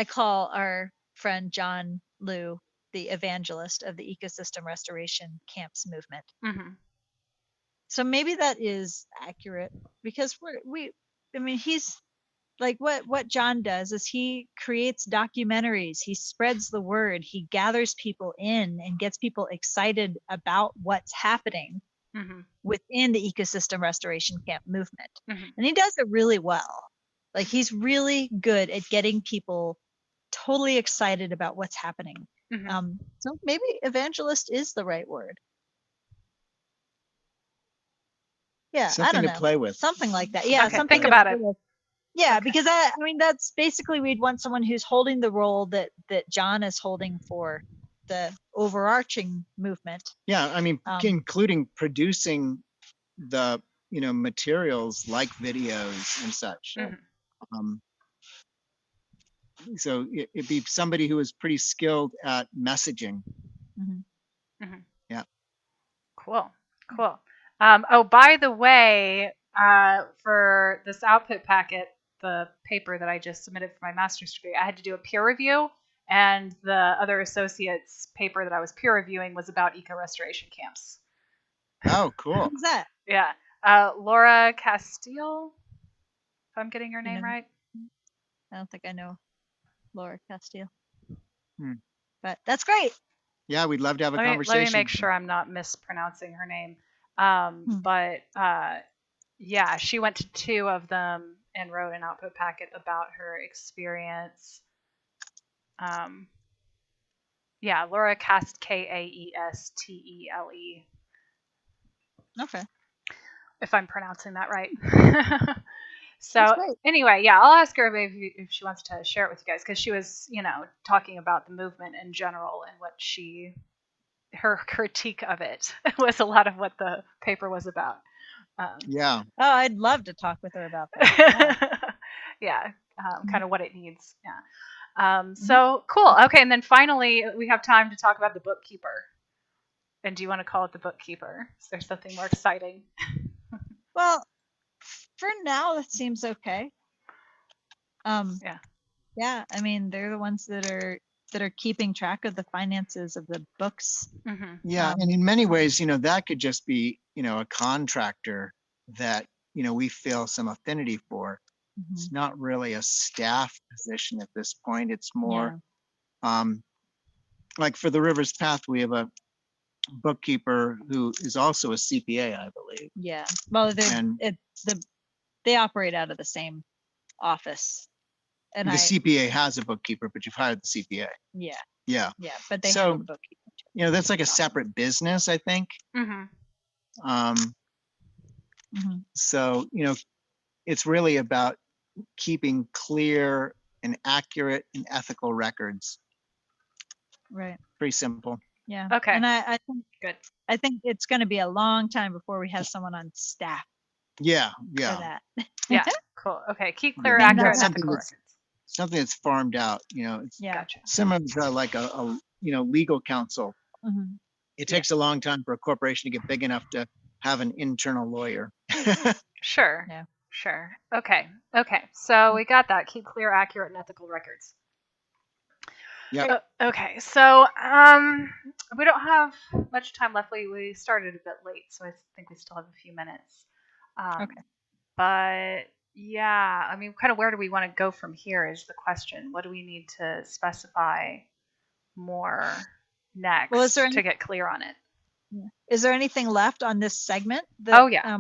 call our friend John Liu the evangelist of the Ecosystem Restoration Camps movement. Mm-hmm. So maybe that is accurate, because he's like, what John does is he creates documentaries, he spreads the word, he gathers people in and gets people excited about what's happening within the Ecosystem Restoration Camp movement. And he does it really well. Like, he's really good at getting people totally excited about what's happening. So maybe evangelist is the right word. Yeah, Something I don't know. to play with. Something like that. Yeah, okay, something think about it. Yeah, okay. Because that's basically, we'd want someone who's holding the role that John is holding for the overarching movement. Yeah, I mean, including producing the materials like videos and such. So it'd be somebody who is pretty skilled at messaging. Yeah. Cool. Oh, by the way, for this output packet, the paper that I just submitted for my master's degree, I had to do a peer review, and the other associate's paper that I was peer reviewing was about eco-restoration camps. Oh, cool. Who's that? Yeah. Laura Castillo, if I'm getting her name right. I don't think I know Laura Castillo. But that's great. Yeah, we'd love to have a conversation. Let me make sure I'm not mispronouncing her name. But yeah, she went to 2 of them and wrote an output packet about her experience. Yeah, Laura Kaestele. Okay. If I'm pronouncing that right. So anyway, yeah, I'll ask her if she wants to share it with you guys, because she was, talking about the movement in general, and what her critique of it was a lot of what the paper was about. Yeah. Oh, I'd love to talk with her about that. Yeah, kind of what it needs. Yeah. So cool. Okay, and then finally, we have time to talk about the bookkeeper. And do you want to call it the bookkeeper? Is there something more exciting? Well, for now, that seems okay. Yeah. I mean, they're the ones that are keeping track of the finances of the books. Yeah, and in many ways, that could just be, a contractor that we feel some affinity for. It's not really a staff position at this point. It's more, like for the Rivers Path, we have a bookkeeper who is also a CPA, I believe. Yeah. Well, they operate out of the same office. And the CPA has a bookkeeper, but you've hired the CPA. Yeah. Yeah. Yeah, but they have a bookkeeper. That's like a separate business, I think. So, it's really about keeping clear and accurate and ethical records. Right. Pretty simple. Yeah. Okay. And I think good. I think it's going to be a long time before we have someone on staff. Yeah. For that. Yeah. Cool. Okay. Keep clear, accurate, and ethical records. Something that's farmed out. It's Gotcha. similar to like a legal counsel. It takes a long time for a corporation to get big enough to have an internal lawyer. Sure. Sure. Okay. Okay. So we got that. Keep clear, accurate, and ethical records. Yep. Okay. So we don't have much time left. We started a bit late, so I think we still have a few minutes. Okay. But yeah, I mean, kind of where do we want to go from here is the question. What do we need to specify more next Well, is there to get clear on it? is there anything left on this segment? Oh, yeah.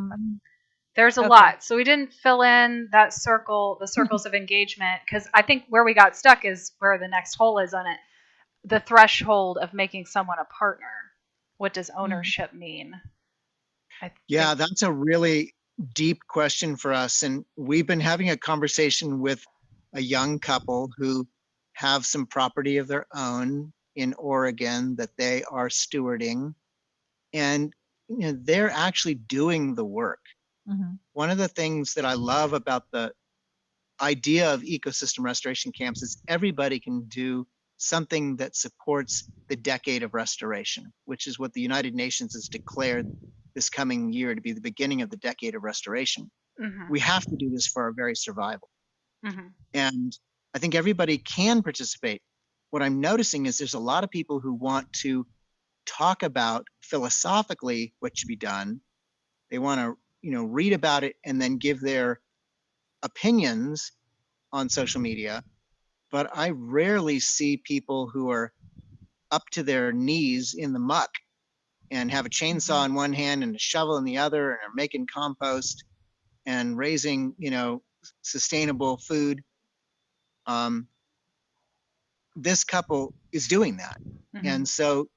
There's a Okay. lot. So we didn't fill in that circle, the circles of engagement, because I think where we got stuck is where the next hole is on it. The threshold of making someone a partner. What does ownership mean? Yeah, that's a really deep question for us. And we've been having a conversation with a young couple who have some property of their own in Oregon that they are stewarding. And they're actually doing the work. One of the things that I love about the idea of ecosystem restoration camps is everybody can do something that supports the decade of restoration, which is what the United Nations has declared this coming year to be the beginning of the decade of restoration. We have to do this for our very survival. And I think everybody can participate. What I'm noticing is there's a lot of people who want to talk about philosophically what should be done. They want to, read about it and then give their opinions on social media. But I rarely see people who are up to their knees in the muck and have a chainsaw in one hand and a shovel in the other and are making compost and raising, sustainable food. This couple is doing that. And so,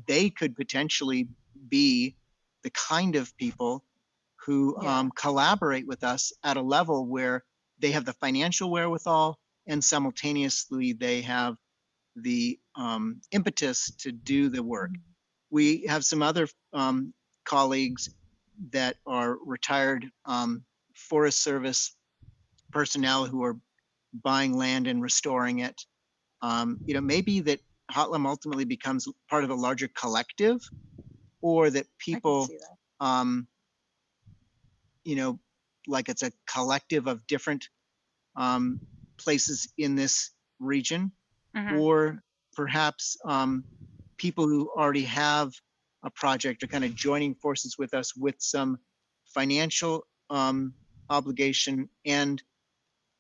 they could potentially be the kind of people who collaborate with us at a level where they have the financial wherewithal and simultaneously they have the impetus to do the work. We have some other colleagues that are retired Forest Service personnel who are buying land and restoring it. Maybe that Hotlum ultimately becomes part of a larger collective, or that people, like it's a collective of different places in this region, or perhaps people who already have a project are kind of joining forces with us with some financial obligation, and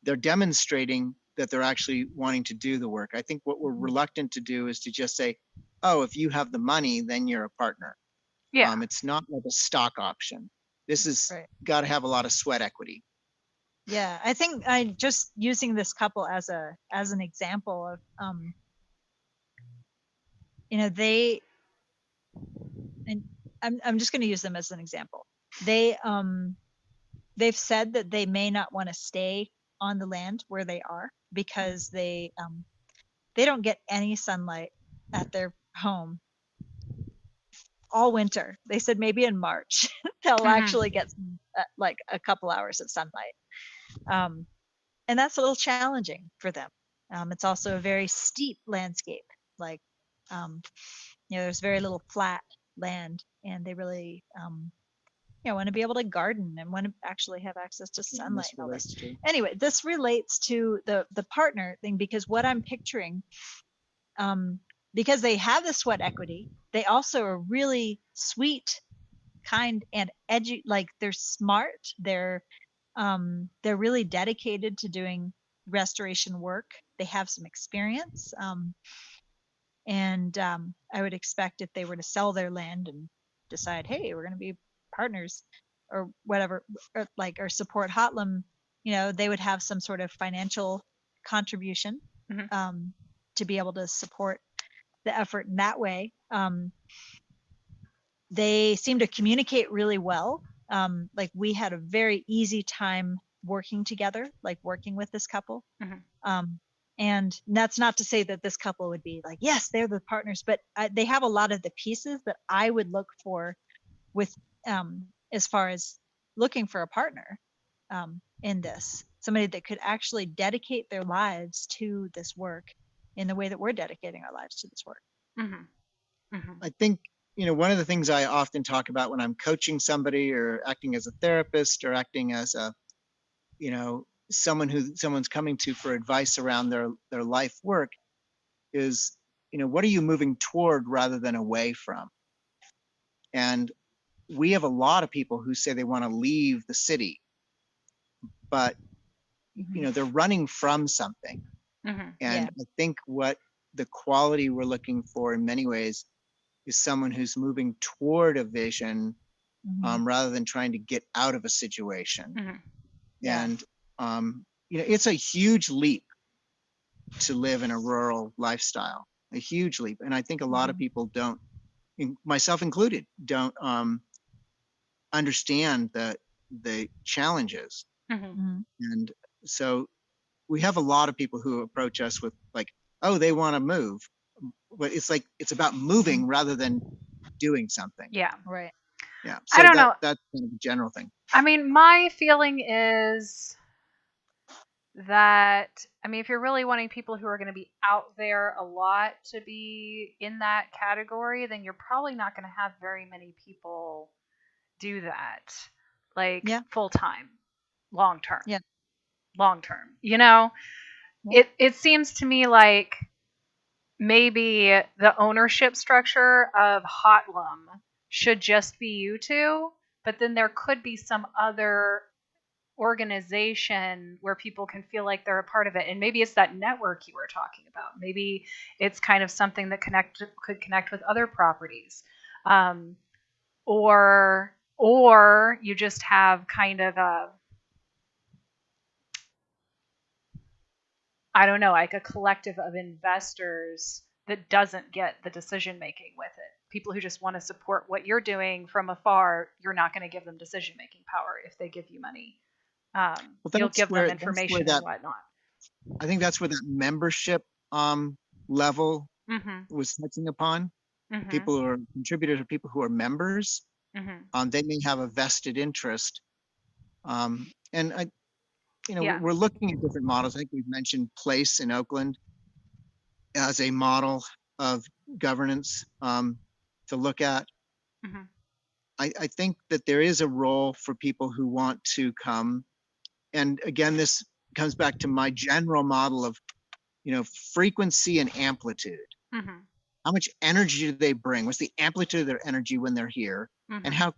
they're demonstrating that they're actually wanting to do the work. I think what we're reluctant to do is to just say, oh, if you have the money, then you're a partner. Yeah. It's not like a stock option. This is got to have a lot of sweat equity. Yeah, I think I just using this couple as an example of they, and I'm just going to use them as an example. They've said that they may not want to stay on the land where they are because they don't get any sunlight at their home all winter. They said maybe in March they'll actually get like a couple hours of sunlight. And that's a little challenging for them. It's also a very steep landscape. Like, there's very little flat land, and they really, want to be able to garden and want to actually have access to sunlight. And all this. Anyway, this relates to the partner thing, because what I'm picturing, because they have the sweat equity, they also are really sweet, kind, and like they're smart. They're really dedicated to doing restoration work. They have some experience. And I would expect if they were to sell their land and decide, hey, we're going to be partners or whatever, or support Hotlum, they would have some sort of financial contribution to be able to support the effort in that way. They seem to communicate really well. Like we had a very easy time working together, like working with this couple. And that's not to say that this couple would be like, yes, they're the partners, but they have a lot of the pieces that I would look for with, as far as looking for a partner in this, somebody that could actually dedicate their lives to this work in the way that we're dedicating our lives to this work. I think one of the things I often talk about when I'm coaching somebody or acting as a therapist or acting as a, someone's coming to for advice around their life work is, what are you moving toward rather than away from? And we have a lot of people who say they want to leave the city, but they're running from something. Mm-hmm. And I think what the quality we're looking for in many ways is someone who's moving toward a vision rather than trying to get out of a situation. Mm-hmm. And it's a huge leap to live in a rural lifestyle, a huge leap. And I think a lot of people don't, myself included, don't understand the challenges. And so we have a lot of people who approach us with like, oh, they want to move, but it's like it's about moving rather than doing something. Yeah. Right. Yeah. I So don't know. that's kind of a general thing. I mean, my feeling is that, if you're really wanting people who are going to be out there a lot to be in that category, then you're probably not going to have very many people do that, like full time, long term. Yeah. Long term. Yeah. It seems to me like maybe the ownership structure of Hotlum should just be you two, but then there could be some other organization where people can feel like they're a part of it, and maybe it's that network you were talking about. Maybe it's kind of something that could connect with other properties, or you just have kind of a, I don't know, like a collective of investors that doesn't get the decision making with it. People who just want to support what you're doing from afar, you're not going to give them decision making power if they give you money. You'll give them information and whatnot. I think that's where that membership level was touching upon. People who are contributors or people who are members, they may have a vested interest. And we're looking at different models. I think we've mentioned Place in Oakland as a model of governance to look at. I think that there is a role for people who want to come. And again, this comes back to my general model of, frequency and amplitude. How much energy do they bring? What's the amplitude of their energy when they're here? And how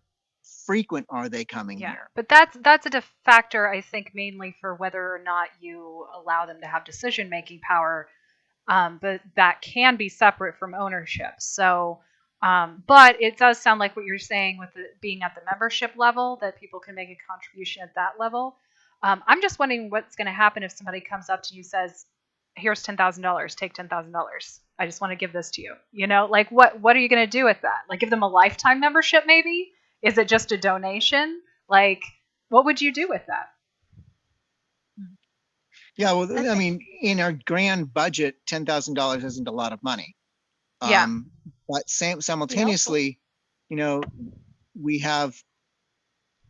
frequent are they coming here? But that's a factor, I think, mainly for whether or not you allow them to have decision making power. But that can be separate from ownership. So, but it does sound like what you're saying with it being at the membership level, that people can make a contribution at that level. I'm just wondering what's going to happen if somebody comes up to you and says, here's $10,000, take $10,000. I just want to give this to you. Like what are you going to do with that? Like give them a lifetime membership maybe? Is it just a donation? Like what would you do with that? Yeah, well, I mean, in our grand budget, $10,000 isn't a lot of money. But simultaneously, we have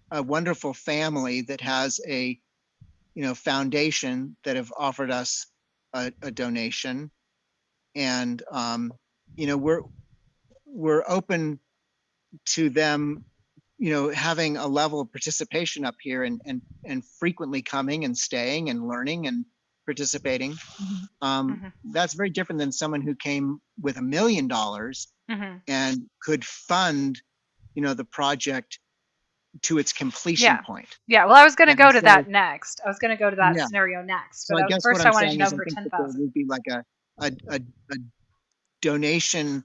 a wonderful family that has a, foundation that have offered us a donation, and we're open to them, having a level of participation up here and frequently coming and staying and learning and participating. That's very different than someone who came with $1 million and could fund, the project to its completion point. Yeah. Well, I was going to go to that next. I was going to go to that scenario next. So but I guess first what I'm I wanted to saying know is I for think that 10,000. there would be like a donation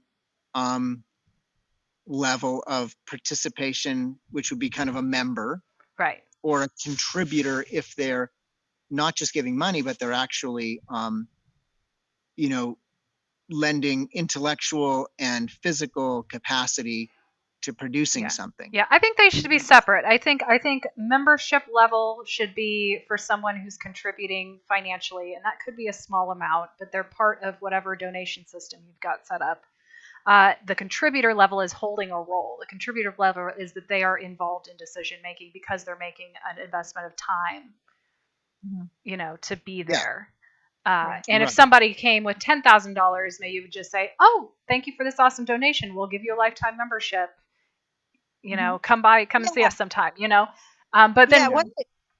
level of participation, which would be kind of a member, right, or a contributor if they're not just giving money, but they're actually, lending intellectual and physical capacity to producing something. Yeah, I think they should be separate. I think membership level should be for someone who's contributing financially, and that could be a small amount, but they're part of whatever donation system you've got set up. The contributor level is holding a role. The contributor level is that they are involved in decision making because they're making an investment of time, to be there. And if Right. somebody came with $10,000, maybe you would just say, "Oh, thank you for this awesome donation. We'll give you a lifetime membership. Come and see Yeah. us sometime." But Yeah. then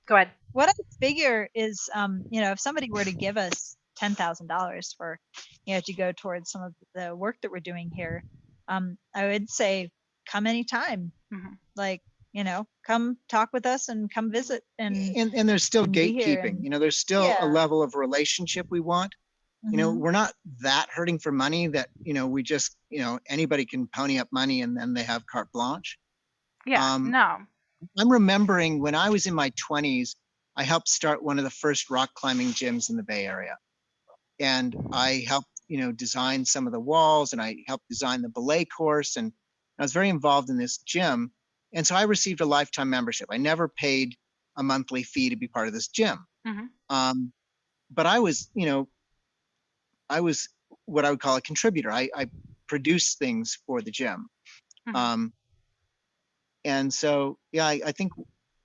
go ahead. What I figure is, if somebody were to give us $10,000 for, to go towards some of the work that we're doing here, I would say, come anytime. Mhm. Like, come talk with us and come visit and there's still and be here gatekeeping. and- There's still a Yeah. level of relationship we want. Mhm. We're not that hurting for money that, we just, anybody can pony up money and then they have carte blanche. Yeah. No. I'm remembering when I was in my 20s, I helped start one of the first rock climbing gyms in the Bay Area. And I helped, design some of the walls, and I helped design the belay course. And I was very involved in this gym. And so I received a lifetime membership. I never paid a monthly fee to be part of this gym. Mhm. But I was what I would call a contributor. I produced things for the gym. Mhm. And so, yeah, I think,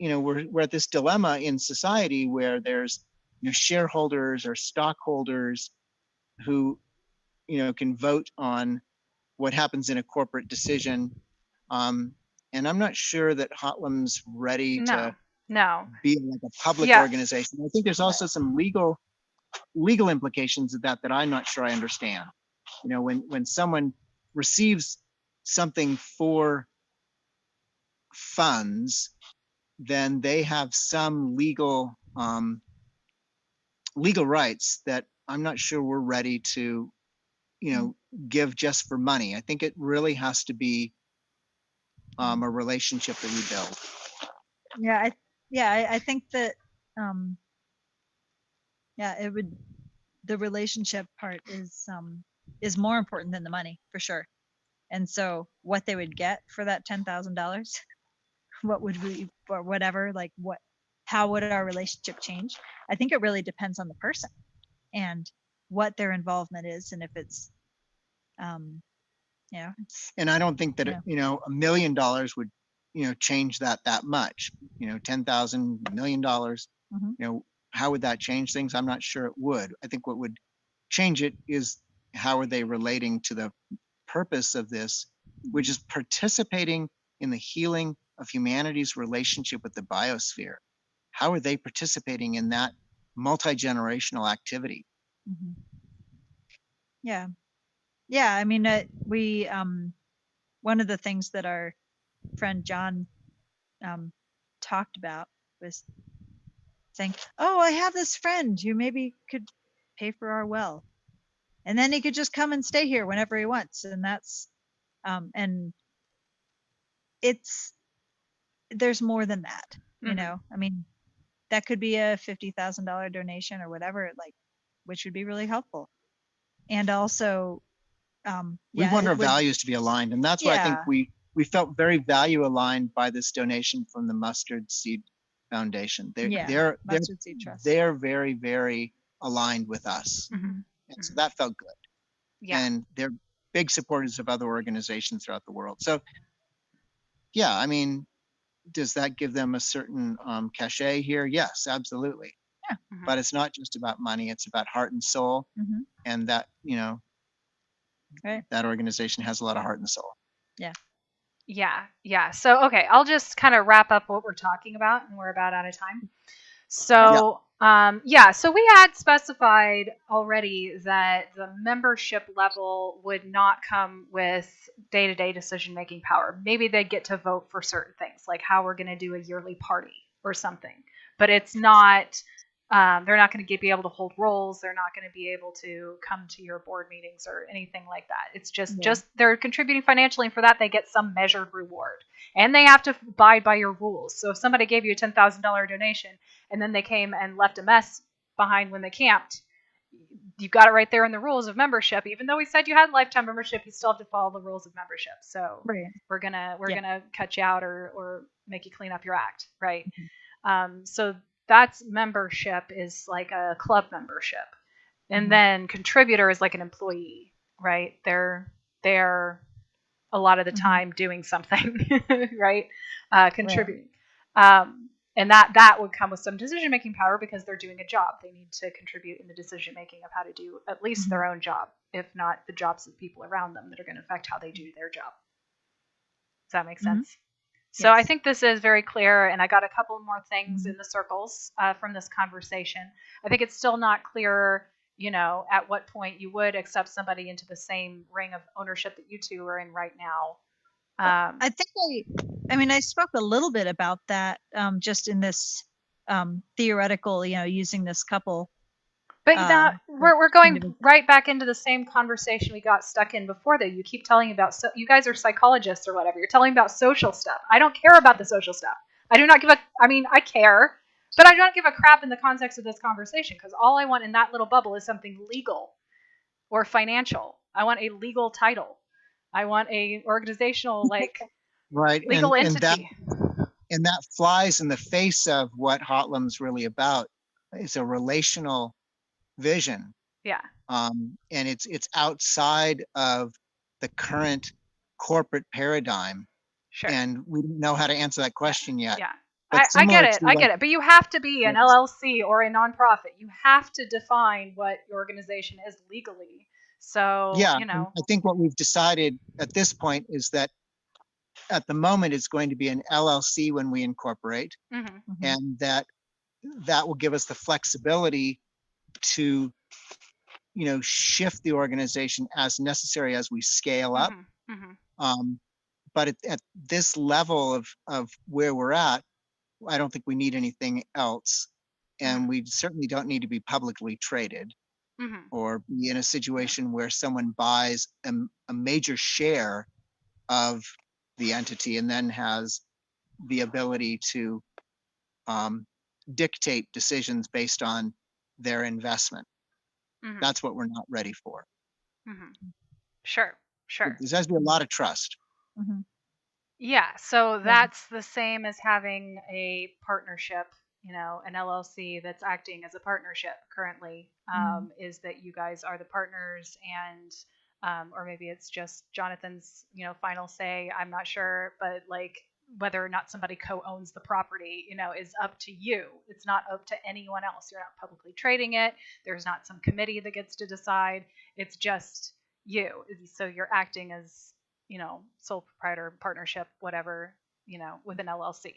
we're at this dilemma in society where there's, shareholders or stockholders who, can vote on what happens in a corporate decision. And I'm not sure that Hotlum's ready to No. be like a public Yeah. organization. I think there's also some legal implications of that I'm not sure I understand. When someone receives something for funds, then they have some legal rights that I'm not sure we're ready to, give just for money. I think it really has to be a relationship that we build. I think that, it would, the relationship part is more important than the money for sure. And so what they would get for that $10,000, what would we, or whatever, like how would our relationship change? I think it really depends on the person and what their involvement is. And if it's, And I don't think that, $1 million would, change that much, 10,000, $1 million, Mhm. how would that change things? I'm not sure it would. I think what would change it is how are they relating to the purpose of this, which is participating in the healing of humanity's relationship with the biosphere. How are they participating in that multi-generational activity? Mhm. Yeah. I mean, we, one of the things that our friend John talked about was saying, "Oh, I have this friend who maybe could pay for our well, and then he could just come and stay here whenever he wants." And that's, and there's more than that, Mhm. I mean, that could be a $50,000 donation or whatever, like, which would be really helpful. And also, We want it our would, values to be aligned, and that's why I think yeah, we felt very value aligned by this donation from the Mustard Seed Foundation. Mustard Seed Trust. They're very, very aligned with us, Mhm. and so that felt good. Yeah. And they're big supporters of other organizations throughout the world. So yeah, I mean, does that give them a certain cachet here? Yes, absolutely. Yeah. Mhm. But it's not just about money, it's about heart and soul. Mhm. And that, Right. that organization has a lot of heart and soul. Yeah. So, okay, I'll just kind of wrap up what we're talking about, and we're about out of time. So, so we had specified already that the membership level would not come with day-to-day decision-making power. Maybe they'd get to vote for certain things, like how we're going to do a yearly party or something. But it's not, they're not going to be able to hold roles. They're not going to be able to come to your board meetings or anything like that. It's just they're contributing financially, and for that they get some measured reward. And they have to abide by your rules. So if somebody gave you a $10,000 donation and then they came and left a mess behind when they camped, you got it right there in the rules of membership. Even though we said you had lifetime membership, you still have to follow the rules of membership. So we're gonna cut you out or make you clean up your act, right? Mm-hmm. So that's membership is like a club membership, and then contributor is like an employee, right? They're a lot of the time doing something, right? Contributing. And that would come with some decision-making power because they're doing a job. They need to contribute in the decision-making of how to do at least their own job, if not the jobs of people around them that are going to affect how they do their job. Does that make sense? So I think this is very clear, and I got a couple more things in the circles from this conversation. I think it's still not clear, at what point you would accept somebody into the same ring of ownership that you two are in right now. I think I spoke a little bit about that just in this theoretical, using this couple. But we're going right back into the same conversation we got stuck in before, though. You keep telling about, you guys are psychologists or whatever. You're telling about social stuff. I don't care about the social stuff. I do not give I care, but I don't give a crap in the context of this conversation, because all I want in that little bubble is something legal or financial. I want a legal title. I want a organizational, right. legal entity. And that flies in the face of what Hotlum's really about. It's a relational vision. Yeah. And it's outside of the current corporate paradigm. Sure. And we don't know how to answer that question yet. Yeah. I get it. But you have to be an LLC or a nonprofit. You have to define what your organization is legally. So, I think what we've decided at this point is that at the moment it's going to be an LLC when we incorporate, and that will give us the flexibility to, shift the organization as necessary as we scale up. But at this level of where we're at, I don't think we need anything else. And we certainly don't need to be publicly traded or be in a situation where someone buys a major share of the entity and then has the ability to dictate decisions based on their investment. That's what we're not ready for. Sure. There has to be a lot of trust. Yeah, so that's the same as having a partnership, an LLC that's acting as a partnership currently, is that you guys are the partners, and or maybe it's just Jonathan's, final say. I'm not sure, but whether or not somebody co-owns the property, is up to you. It's not up to anyone else. You're not publicly trading it. There's not some committee that gets to decide. It's just you. So you're acting as, sole proprietor, partnership, whatever, with an LLC.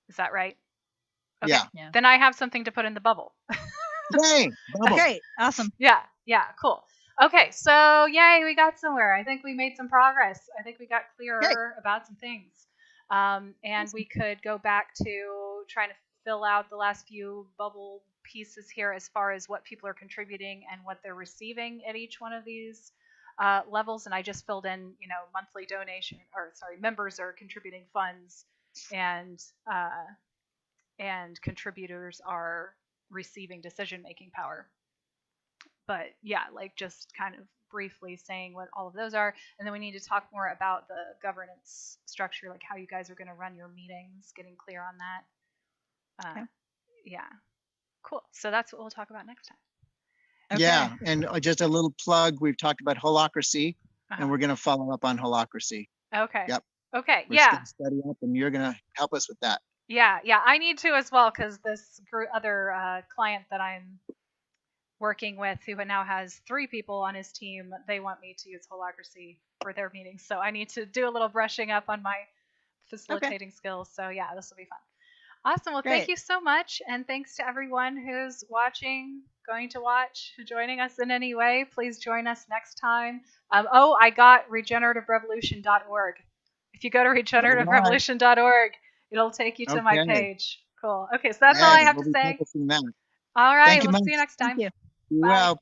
Is that right? Okay. Yeah. Then I have something to put in the bubble. Yay! Bubble. Okay, awesome. Yeah, cool. Okay, so yay, we got somewhere. I think we made some progress. I think we got clearer about some things. And we could go back to trying to fill out the last few bubble pieces here as far as what people are contributing and what they're receiving at each one of these levels. And I just filled in, monthly members are contributing funds, and contributors are receiving decision-making power. But yeah, just kind of briefly saying what all of those are. And then we need to talk more about the governance structure, how you guys are going to run your meetings, getting clear on that. Okay. Yeah. Cool. So that's what we'll talk about next time. Okay. Yeah, and just a little plug, we've talked about holacracy, and we're going to follow up on holacracy. Okay. Yep. Okay, We're just gonna study up, and you're going to help us with that. Yeah, I need to as well, because this other client that I'm working with, who now has 3 people on his team, they want me to use holacracy for their meetings. So I need to do a little brushing up on my facilitating skills. So yeah, this will be fun. Awesome. Well, Thank you so much. And thanks to everyone who's watching, going to watch, joining us in any way. Please join us next time. I got regenerativerevolution.org. If you go to regenerativerevolution.org, it'll take you to my page. Cool. Okay, so that's all I have to say. All right, we'll see you next time. Thank you. Bye. Well,